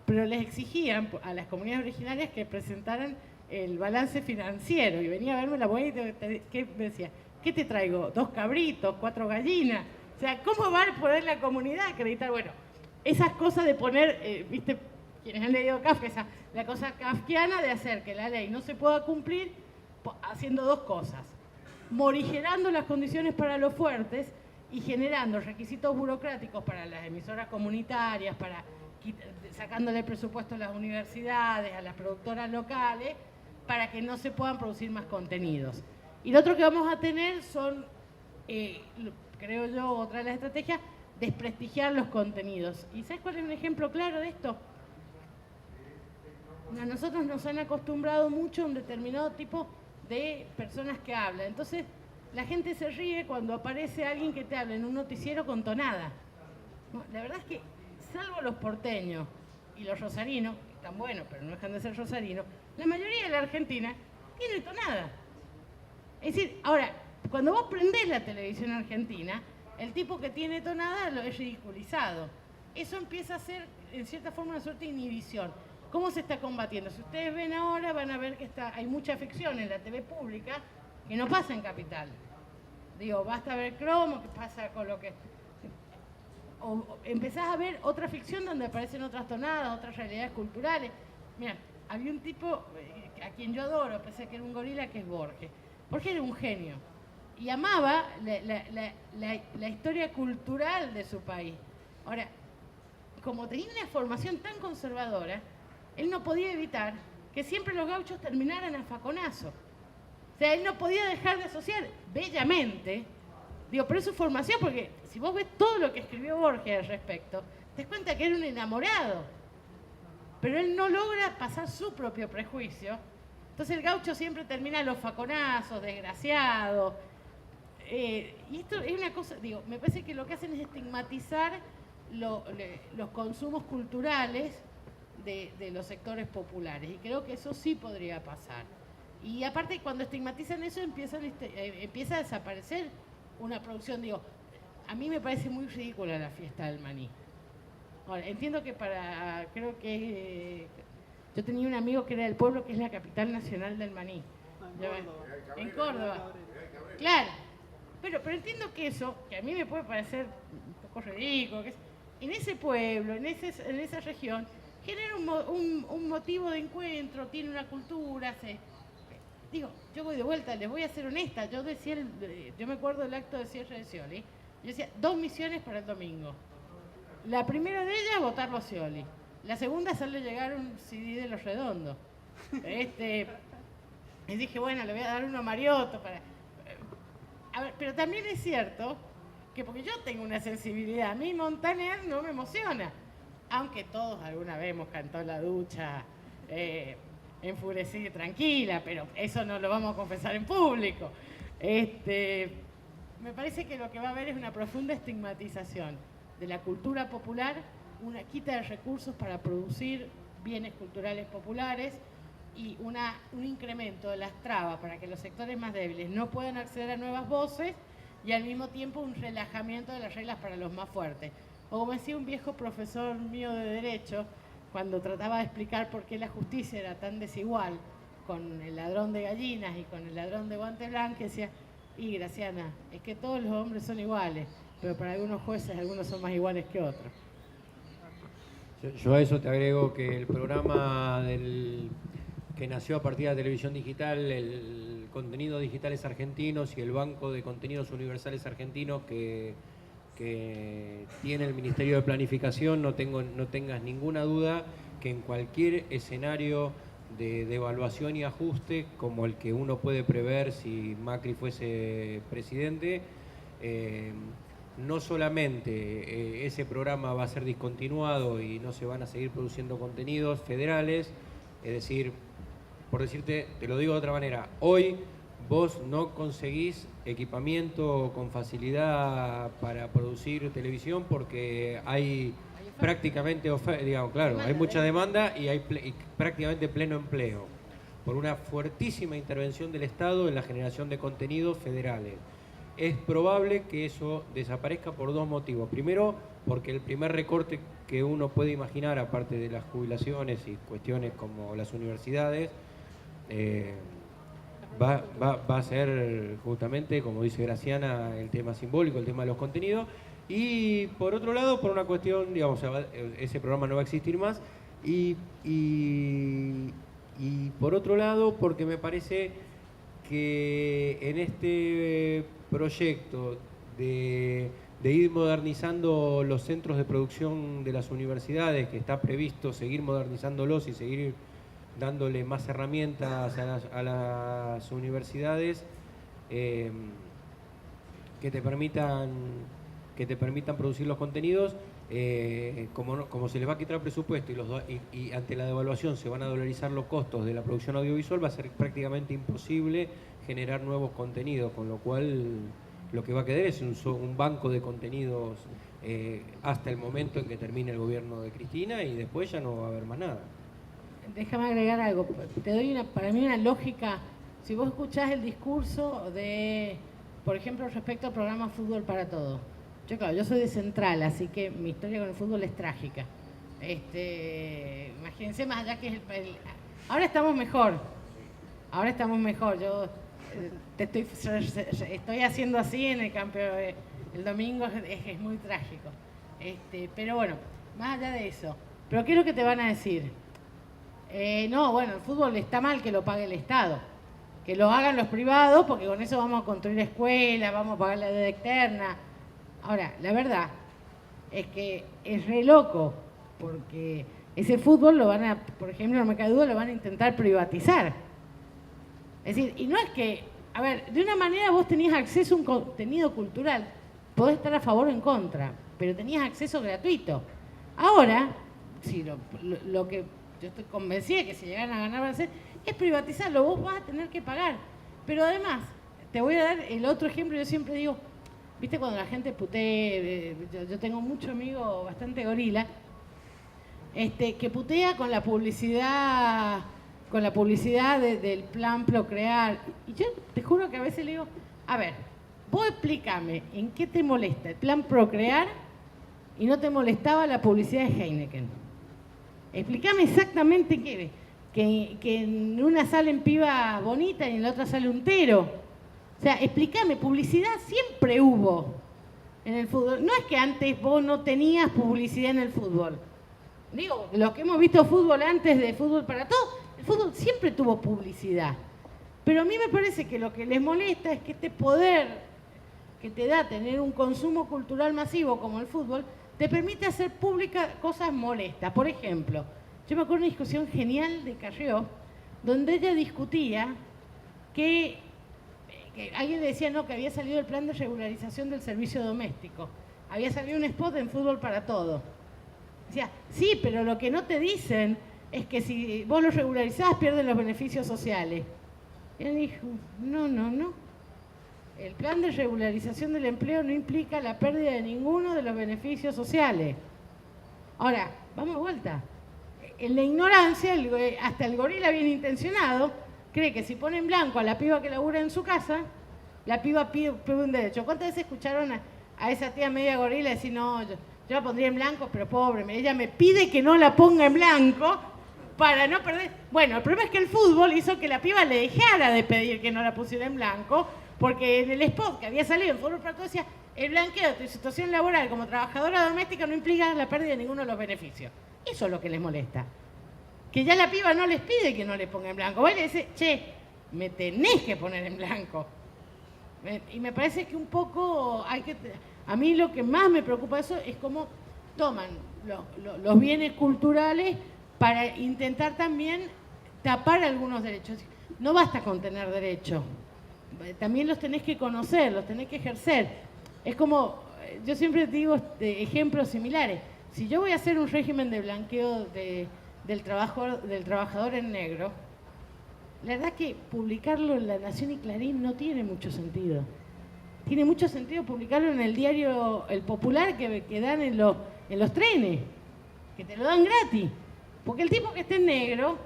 S2: pero les exigían a las comunidades originarias que presentaran el balance financiero. Y venía a verme la abuela y me decía, ¿qué te traigo? 2 cabritos, 4 gallinas. O sea, ¿cómo va a poder la comunidad acreditar? Bueno, esas cosas de poner, viste, quienes han leído Kafka, la cosa kafkiana de hacer que la ley no se pueda cumplir haciendo 2 cosas. Morigerando las condiciones para los fuertes y generando requisitos burocráticos para las emisoras comunitarias, sacándole el presupuesto a las universidades, a las productoras locales, para que no se puedan producir más contenidos. Y lo otro que vamos a tener son, creo yo, otra de las estrategias, desprestigiar los contenidos. ¿Y sabes cuál es un ejemplo claro de esto? A nosotros nos han acostumbrado mucho a un determinado tipo de personas que hablan. Entonces, la gente se ríe cuando aparece alguien que te habla en un noticiero con tonada. No, la verdad es que, salvo los porteños y los rosarinos, que están buenos, pero no dejan de ser rosarinos, la mayoría de la Argentina tiene tonada. Es decir, ahora, cuando vos prendés la televisión argentina, el tipo que tiene tonada lo es ridiculizado. Eso empieza a ser, en cierta forma, una suerte de inhibición. ¿Cómo se está combatiendo? Si ustedes ven ahora, van a ver que hay mucha ficción en la TV pública que no pasa en Capital. Digo, basta ver Cromo, que pasa con lo que... O empezás a ver otra ficción donde aparecen otras tonadas, otras realidades culturales. Mira, había un tipo a quien yo adoro, pensé que era un gorila, que es Borges. Borges era un genio y amaba la historia cultural de su país. Ahora, como tenía una formación tan conservadora, él no podía evitar que siempre los gauchos terminaran a faconazo. O sea, él no podía dejar de asociar bellamente, digo, pero es su formación, porque si vos ves todo lo que escribió Borges al respecto, te das cuenta que era un enamorado. Pero él no logra pasar su propio prejuicio. Entonces el gaucho siempre termina a los faconazos, desgraciado. Y esto es una cosa, digo, me parece que lo que hacen es estigmatizar los consumos culturales de los sectores populares. Y creo que eso sí podría pasar. Y aparte, cuando estigmatizan eso, empieza a desaparecer una producción. Digo, a mí me parece muy ridícula la fiesta del maní. Ahora, entiendo que creo que yo tenía un amigo que era del pueblo, que es la capital nacional del maní. En Córdoba. Claro. Pero entiendo que eso, que a mí me puede parecer un poco ridículo, que en ese pueblo, en esa región, genera un motivo de encuentro, tiene una cultura, digo, yo voy de vuelta, les voy a ser honesta, yo me acuerdo del acto de cierre de Scioli, yo decía, 2 misiones para el domingo. La primera de ellas, votarlo a Scioli. La segunda, hacerle llegar un CD de Los Redondos. Y dije, bueno, le voy a dar uno a Mariotto para... A ver, pero también es cierto que porque yo tengo una sensibilidad, a mí Montaner no me emociona. Aunque todos alguna vez hemos cantado en la ducha, enfurecida y tranquila, pero eso no lo vamos a confesar en público. Me parece que lo que va a haber es una profunda estigmatización de la cultura popular, una quita de recursos para producir bienes culturales populares y un incremento de las trabas para que los sectores más débiles no puedan acceder a nuevas voces y al mismo tiempo un relajamiento de las reglas para los más fuertes. O como decía un viejo profesor mío de Derecho, cuando trataba de explicar por qué la justicia era tan desigual con el ladrón de gallinas y con el ladrón de guante blanco, decía, Y Graciana, es que todos los hombres son iguales, pero para algunos jueces algunos son más iguales que otros.
S1: Yo a eso te agrego que el programa que nació a partir de la televisión digital, el contenido digital es argentinos y el Banco de Contenidos Universales Argentinos que tiene el Ministerio de Planificación, no tengas ninguna duda que en cualquier escenario de evaluación y ajuste, como el que uno puede prever si Macri fuese presidente, no solamente ese programa va a ser discontinuado y no se van a seguir produciendo contenidos federales, es decir, por decirte, te lo digo de otra manera, hoy vos no conseguís equipamiento con facilidad para producir televisión porque hay prácticamente digamos, claro, hay mucha demanda y hay prácticamente pleno empleo por una fuertísima intervención del Estado en la generación de contenidos federales. Es probable que eso desaparezca por dos motivos. Primero, porque el primer recorte que uno puede imaginar, aparte de las jubilaciones y cuestiones como las universidades, va a ser justamente, como dice Graciana, el tema simbólico, el tema de los contenidos. Y por otro lado, por una cuestión, digamos, ese programa no va a existir más. Y por otro lado, porque me parece que en este proyecto de ir modernizando los centros de producción de las universidades, que está previsto seguir modernizándolos y seguir dándole más herramientas a las universidades que te permitan producir los contenidos, como se les va a quitar el presupuesto y ante la devaluación se van a dolarizar los costos de la producción audiovisual, va a ser prácticamente imposible generar nuevos contenidos, con lo cual lo que va a quedar es un banco de contenidos hasta el momento en que termine el gobierno de Cristina y después ya no va a haber más nada.
S2: Déjame agregar algo. Te doy para mí una lógica. Si vos escuchás el discurso de, por ejemplo, respecto al programa Fútbol para Todos. Yo soy de Central, así que mi historia con el fútbol es trágica. Imagínense, más allá que es ahora estamos mejor. Ahora estamos mejor. Yo estoy haciendo así en el campeonato. El domingo es muy trágico. Pero bueno, más allá de eso. ¿Pero qué es lo que te van a decir? No, bueno, el fútbol está mal que lo pague el Estado, que lo hagan los privados porque con eso vamos a construir escuelas, vamos a pagar la deuda externa. Ahora, la verdad es que es re loco porque ese fútbol lo van a, por ejemplo, en el Mercadú lo van a intentar privatizar. Es decir, y no es que, a ver, de una manera vos tenías acceso a un contenido cultural, podés estar a favor o en contra, pero tenías acceso gratuito. Ahora, si lo que yo estoy convencida de que si llegan a ganar van a hacer, es privatizarlo, vos vas a tener que pagar. Pero además, te voy a dar el otro ejemplo, yo siempre digo, viste cuando la gente putea, yo tengo mucho amigo bastante gorila, que putea con la publicidad del plan Procrear. Y yo te juro que a veces le digo, a ver, vos explícame en qué te molesta el plan Procrear y no te molestaba la publicidad de Heineken. Explícame exactamente qué, que en una salen pibas bonitas y en la otra sale un tero. O sea, explícame, publicidad siempre hubo en el fútbol. No es que antes vos no tenías publicidad en el fútbol. Digo, los que hemos visto fútbol antes de Fútbol para Todos, el fútbol siempre tuvo publicidad. Pero a mí me parece que lo que les molesta es que este poder que te da tener un consumo cultural masivo como el fútbol, te permite hacer públicas cosas molestas. Por ejemplo, yo me acuerdo de una discusión genial de Carrió, donde ella discutía que alguien le decía no, que había salido el plan de regularización del servicio doméstico. Había salido un spot en Fútbol para Todos. Decía, sí, pero lo que no te dicen es que si vos lo regularizás pierden los beneficios sociales. Y él dijo, no. El plan de regularización del empleo no implica la pérdida de ninguno de los beneficios sociales. Ahora, vamos a vuelta. En la ignorancia, hasta el gorila bien intencionado cree que si pone en blanco a la piba que labura en su casa, la piba pide un derecho. ¿Cuántas veces escucharon a esa tía media gorila decir, no, yo la pondría en blanco, pero pobre, ella me pide que no la ponga en blanco para no perder? Bueno, el problema es que el fútbol hizo que la piba le dejara de pedir que no la pusiera en blanco, porque en el spot que había salido en Foro para Todos decía, el blanqueo de tu situación laboral como trabajadora doméstica no implica la pérdida de ninguno de los beneficios. Eso es lo que les molesta. Que ya la piba no les pide que no le ponga en blanco. Vos le decís, che, me tenés que poner en blanco. Y me parece que un poco hay que... A mí lo que más me preocupa eso es cómo toman los bienes culturales para intentar también tapar algunos derechos. No basta con tener derechos, también los tenés que conocer, los tenés que ejercer. Es como, yo siempre digo ejemplos similares. Si yo voy a hacer un régimen de blanqueo del trabajador en negro, la verdad que publicarlo en La Nación y Clarín no tiene mucho sentido. Tiene mucho sentido publicarlo en el diario El Popular que dan en los trenes, que te lo dan gratis. Porque el tipo que esté en negro,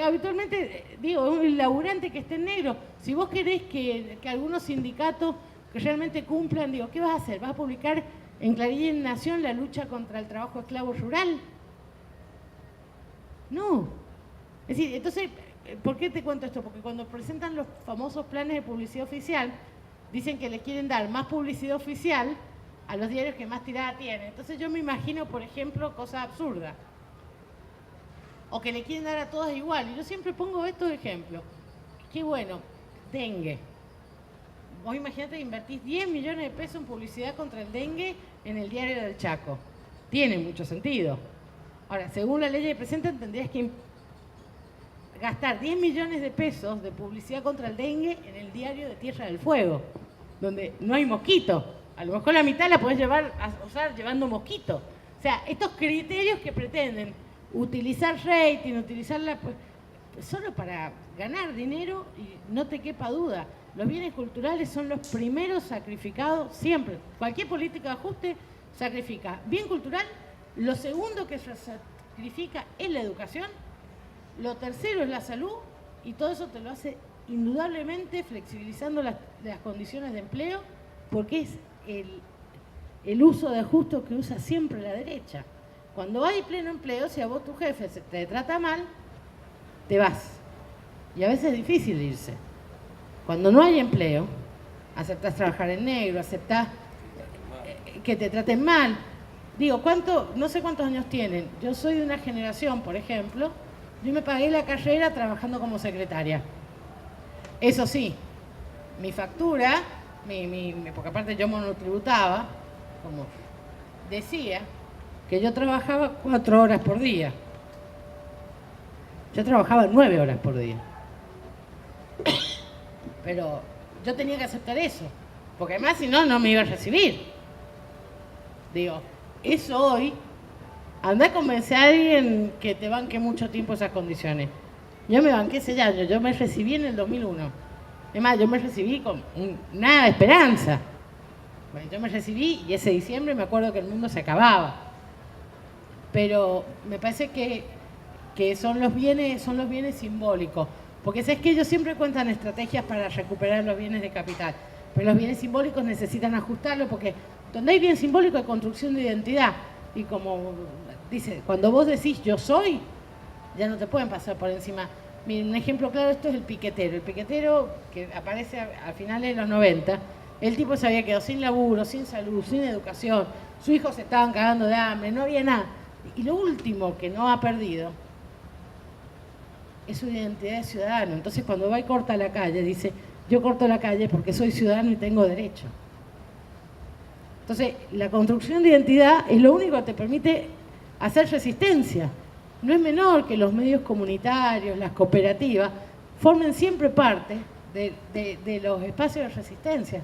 S2: habitualmente, digo, un laburante que esté en negro, si vos querés que algunos sindicatos que realmente cumplan, digo, ¿qué vas a hacer? ¿Vas a publicar en Clarín y en Nación la lucha contra el trabajo esclavo rural? No. Es decir, entonces, ¿por qué te cuento esto? Porque cuando presentan los famosos planes de publicidad oficial, dicen que le quieren dar más publicidad oficial a los diarios que más tirada tienen. Entonces yo me imagino, por ejemplo, cosas absurdas. O que le quieren dar a todas igual. Y yo siempre pongo estos ejemplos. Qué bueno, dengue. Vos imagínate que invertís 10 millones de pesos en publicidad contra el dengue en el Diario del Chaco. Tiene mucho sentido. Ahora, según la ley que presentan, tendrías que gastar 10 millones de pesos de publicidad contra el dengue en el Diario de Tierra del Fuego, donde no hay mosquito. A lo mejor la mitad la podés usar llevando mosquito. O sea, estos criterios que pretenden utilizar rating, utilizarla pues, solo para ganar dinero, y no te quepa duda, los bienes culturales son los primeros sacrificados siempre. Cualquier política de ajuste sacrifica bien cultural, lo segundo que se sacrifica es la educación, lo tercero es la salud, y todo eso te lo hace indudablemente flexibilizando las condiciones de empleo, porque es el uso de ajuste que usa siempre la derecha. Cuando hay pleno empleo, si a vos tu jefe te trata mal, te vas. Y a veces es difícil irse. Cuando no hay empleo, aceptás trabajar en negro, aceptás que te traten mal. Digo, no sé cuántos años tienen. Yo soy de una generación, por ejemplo, yo me pagué la carrera trabajando como secretaria. Eso sí, mi factura, porque aparte yo monotributaba, como decía, que yo trabajaba 4 horas por día. Yo trabajaba 9 horas por día. Pero yo tenía que aceptar eso, porque además si no, no me iba a recibir. Digo, eso hoy, anda a convencer a alguien que te banque mucho tiempo esas condiciones. Yo me banqué ese año, yo me recibí en el 2001. Además, yo me recibí con nada de esperanza. Bueno, yo me recibí y ese diciembre me acuerdo que el mundo se acababa. Pero me parece que son los bienes simbólicos. Porque sabes que ellos siempre cuentan estrategias para recuperar los bienes de capital. Pero los bienes simbólicos necesitan ajustarlo porque donde hay bien simbólico hay construcción de identidad. Y como dice, cuando vos decís yo soy, ya no te pueden pasar por encima. Miren, un ejemplo claro de esto es el piquetero. El piquetero que aparece a finales de los 90, el tipo se había quedado sin laburo, sin salud, sin educación, sus hijos se estaban cagando de hambre, no había nada. Y lo último que no ha perdido es su identidad de ciudadano. Entonces cuando va y corta la calle, dice, yo corto la calle porque soy ciudadano y tengo derecho. Entonces, la construcción de identidad es lo único que te permite hacer resistencia. No es menor que los medios comunitarios, las cooperativas, formen siempre parte de los espacios de resistencia.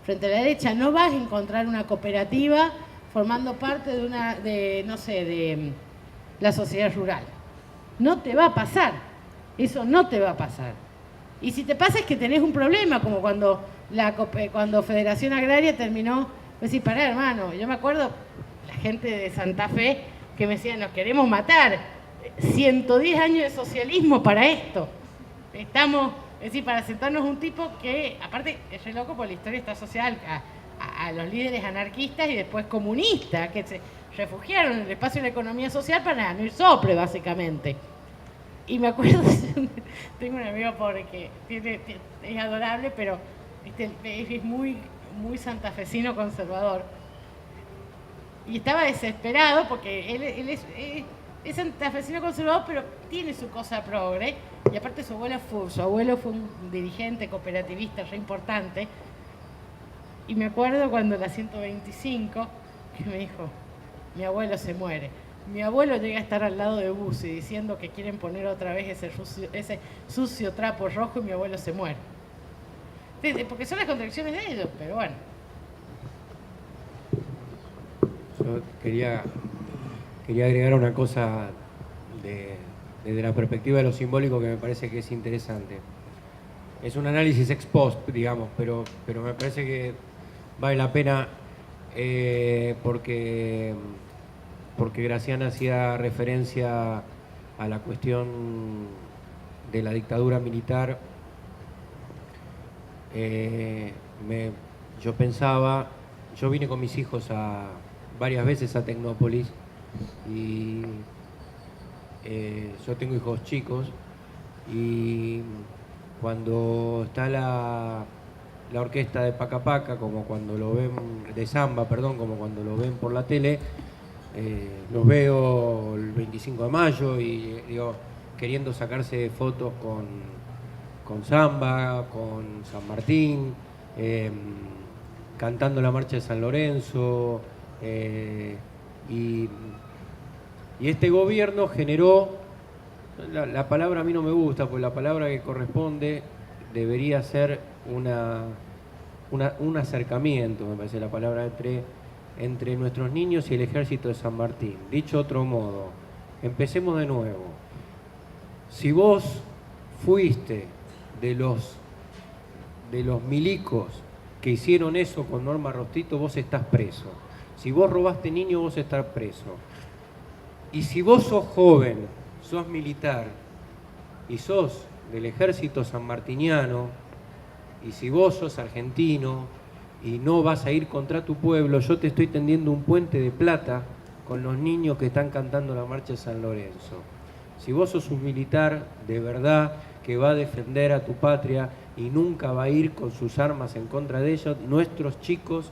S2: Frente a la derecha no vas a encontrar una cooperativa formando parte de la sociedad rural. No te va a pasar. Eso no te va a pasar. Y si te pasa es que tenés un problema, como cuando Federación Agraria terminó, decís, pará hermano, yo me acuerdo la gente de Santa Fe que me decía, nos queremos matar, 110 años de socialismo para esto. Estamos, es decir, para sentarnos un tipo que, aparte, es re loco porque la historia está asociada a los líderes anarquistas y después comunistas, que se refugiaron en el espacio de la economía social para no ir sopre, básicamente. Y me acuerdo, tengo un amigo pobre que es adorable, pero Es muy, muy santafesino conservador. Y estaba desesperado porque él es santafesino conservador, pero tiene su cosa progre. Y aparte su abuelo fue un dirigente cooperativista re importante. Y me acuerdo cuando la 125, que me dijo, mi abuelo se muere. Mi abuelo llega a estar al lado de Bussi diciendo que quieren poner otra vez ese sucio trapo rojo y mi abuelo se muere. Porque son las contradicciones de ellos, pero bueno.
S1: Yo quería agregar una cosa desde la perspectiva de lo simbólico que me parece que es interesante. Es un análisis ex post, digamos, pero me parece que vale la pena porque Graciana hacía referencia a la cuestión de la dictadura militar. Yo pensaba, yo vine con mis hijos varias veces a Tecnópolis y yo tengo hijos chicos y cuando está la orquesta de Paca Paca, como cuando lo ven, de samba, perdón, como cuando lo ven por la tele, los veo el 25 de mayo y digo, queriendo sacarse fotos con samba, con San Martín, cantando la marcha de San Lorenzo, y este gobierno generó, la palabra a mí no me gusta, porque la palabra que corresponde debería ser un acercamiento, me parece la palabra entre nuestros niños y el ejército de San Martín. Dicho de otro modo, empecemos de nuevo. Si vos fuiste de los milicos que hicieron eso con Norma Rostito, vos estás preso. Si vos robaste niños, vos estás preso. Y si vos sos joven, sos militar y sos del ejército sanmartiniano, y si vos sos argentino y no vas a ir contra tu pueblo, yo te estoy tendiendo un puente de plata con los niños que están cantando la marcha de San Lorenzo. Si vos sos un militar de verdad que va a defender a tu patria y nunca va a ir con sus armas en contra de ellos, nuestros chicos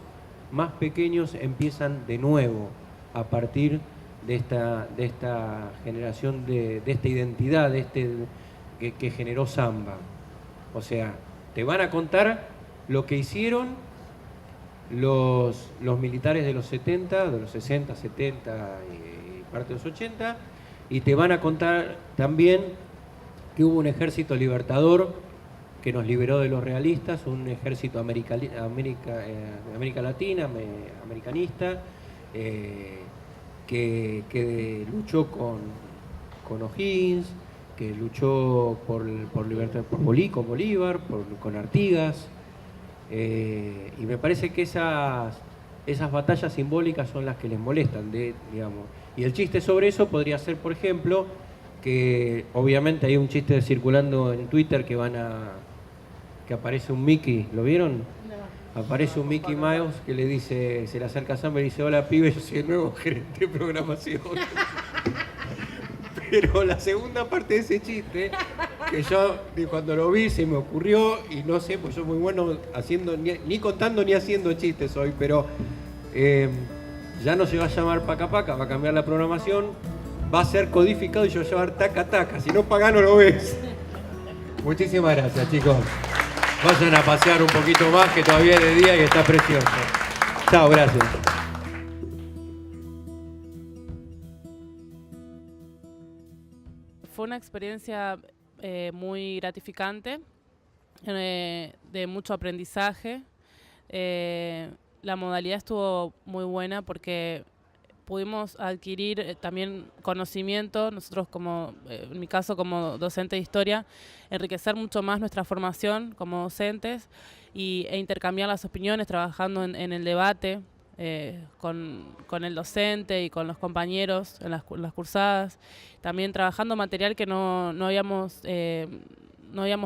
S1: más pequeños empiezan de nuevo a partir de esta generación, de esta identidad, que generó Samba. O sea, te van a contar lo que hicieron los militares de los 70, de los 60, 70 y parte de los 80, y te van a contar también que hubo un ejército libertador que nos liberó de los realistas, un ejército de América Latina, americanista, que luchó con O'Higgins, que luchó por libertad, con Bolívar, con Artigas, y me parece que esas batallas simbólicas son las que les molestan, digamos. Y el chiste sobre eso podría ser, por ejemplo, que obviamente hay un chiste circulando en Twitter que aparece un Mickey, ¿lo vieron? No. Aparece un Mickey Mouse que le dice, se le acerca a Samba y dice, hola pibe, yo soy el nuevo gerente de programación. Pero la segunda parte de ese chiste, que yo cuando lo vi se me ocurrió, y no sé, pues yo muy bueno haciendo, ni contando ni haciendo chistes hoy, pero ya no se va a llamar Paca Paca, va a cambiar la programación, va a ser codificado y yo voy a llamar Taca Taca, si no pagás no lo ves. Muchísimas gracias, chicos. Vayan a pasear un poquito más, que todavía es de día y está precioso. Chao, gracias.
S4: Fue una experiencia muy gratificante, de mucho aprendizaje. La modalidad estuvo muy buena porque pudimos adquirir también conocimiento, nosotros en mi caso como docente de historia, enriquecer mucho más nuestra formación como docentes e intercambiar las opiniones, trabajando en el debate con el docente y con los compañeros en las cursadas, también trabajando material que no habíamos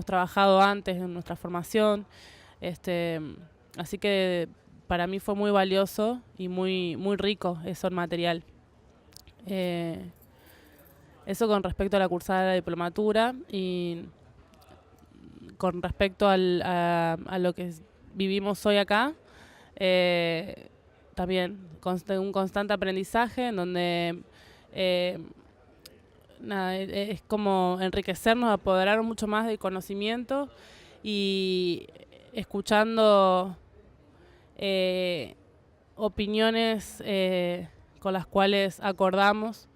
S4: trabajado antes en nuestra formación, así que para mí fue muy valioso y muy, muy rico eso en material. Eso con respecto a la cursada de la diplomatura, y con respecto a lo que vivimos hoy acá. También un constante aprendizaje en donde es como enriquecernos, apoderar mucho más del conocimiento y escuchando opiniones con las cuales acordamos.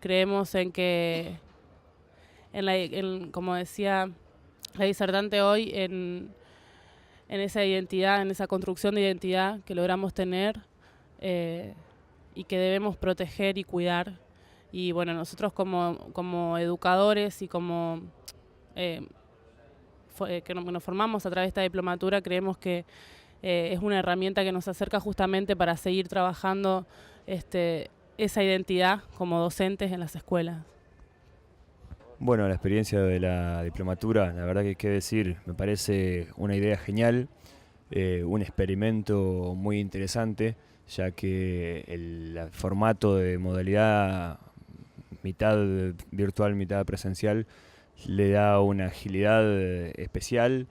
S4: Creemos en que, como decía la disertante hoy, en esa identidad, en esa construcción de identidad que logramos tener y que debemos proteger y cuidar. Y bueno, nosotros como educadores y como que nos formamos a través de esta diplomatura, creemos que es una herramienta que nos acerca justamente para seguir trabajando esa identidad como docentes en las escuelas.
S5: Bueno, la experiencia de la diplomatura, la verdad que qué decir, me parece una idea genial, un experimento muy interesante, ya que el formato de modalidad mitad virtual, mitad presencial, le da una agilidad especial,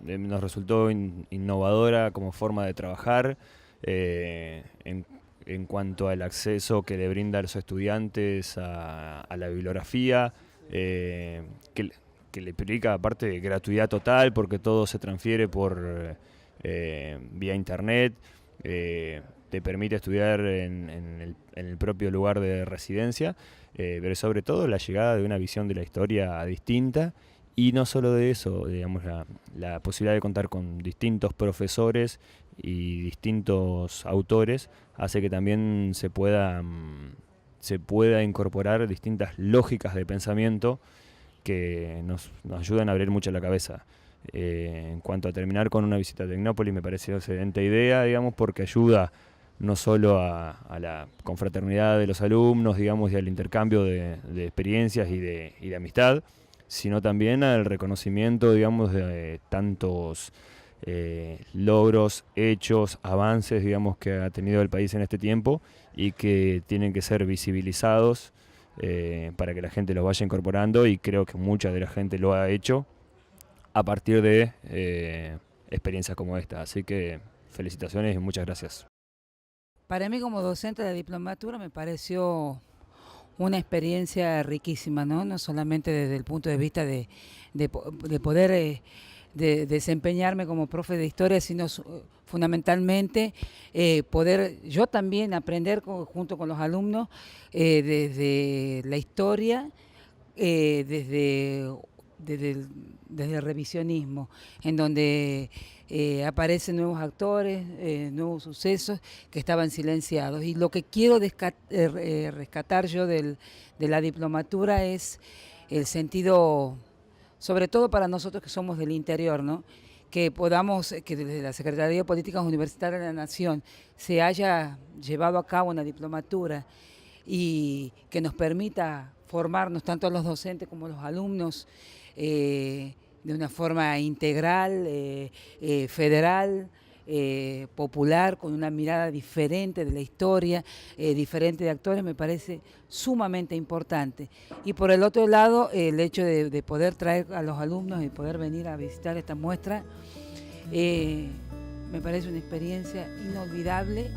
S5: nos resultó innovadora como forma de trabajar, en cuanto al acceso que le brinda a los estudiantes a la bibliografía, que le implica aparte gratuidad total porque todo se transfiere por vía internet, te permite estudiar en el propio lugar de residencia, pero sobre todo la llegada de una visión de la historia distinta. Y no solo de eso, digamos, la posibilidad de contar con distintos profesores y distintos autores hace que también se pueda incorporar distintas lógicas de pensamiento que nos ayudan a abrir mucho la cabeza. En cuanto a terminar con una visita a Tecnópolis, me pareció una excelente idea, digamos, porque ayuda no solo a la confraternidad de los alumnos, digamos, y al intercambio de experiencias y de amistad, sino también al reconocimiento, digamos, de tantos logros, hechos, avances, digamos, que ha tenido el país en este tiempo y que tienen que ser visibilizados para que la gente los vaya incorporando, y creo que mucha de la gente lo ha hecho a partir de experiencias como esta. Así que felicitaciones y muchas gracias.
S6: Para mí, como docente de diplomatura, me pareció una experiencia riquísima, ¿no? No solamente desde el punto de vista de poder desempeñarme como profe de historia, sino fundamentalmente poder yo también aprender junto con los alumnos desde la historia, desde el revisionismo, en donde aparecen nuevos actores, nuevos sucesos que estaban silenciados. Y lo que quiero rescatar yo de la diplomatura es el sentido, sobre todo para nosotros que somos del interior, ¿no? Que desde la Secretaría de Políticas Universitarias de la Nación se haya llevado a cabo una diplomatura y que nos permita formarnos tanto a los docentes como a los alumnos de una forma integral, federal, popular, con una mirada diferente de la historia, diferente de actores, me parece sumamente importante. Y por el otro lado, el hecho de poder traer a los alumnos y poder venir a visitar esta muestra, me parece una experiencia inolvidable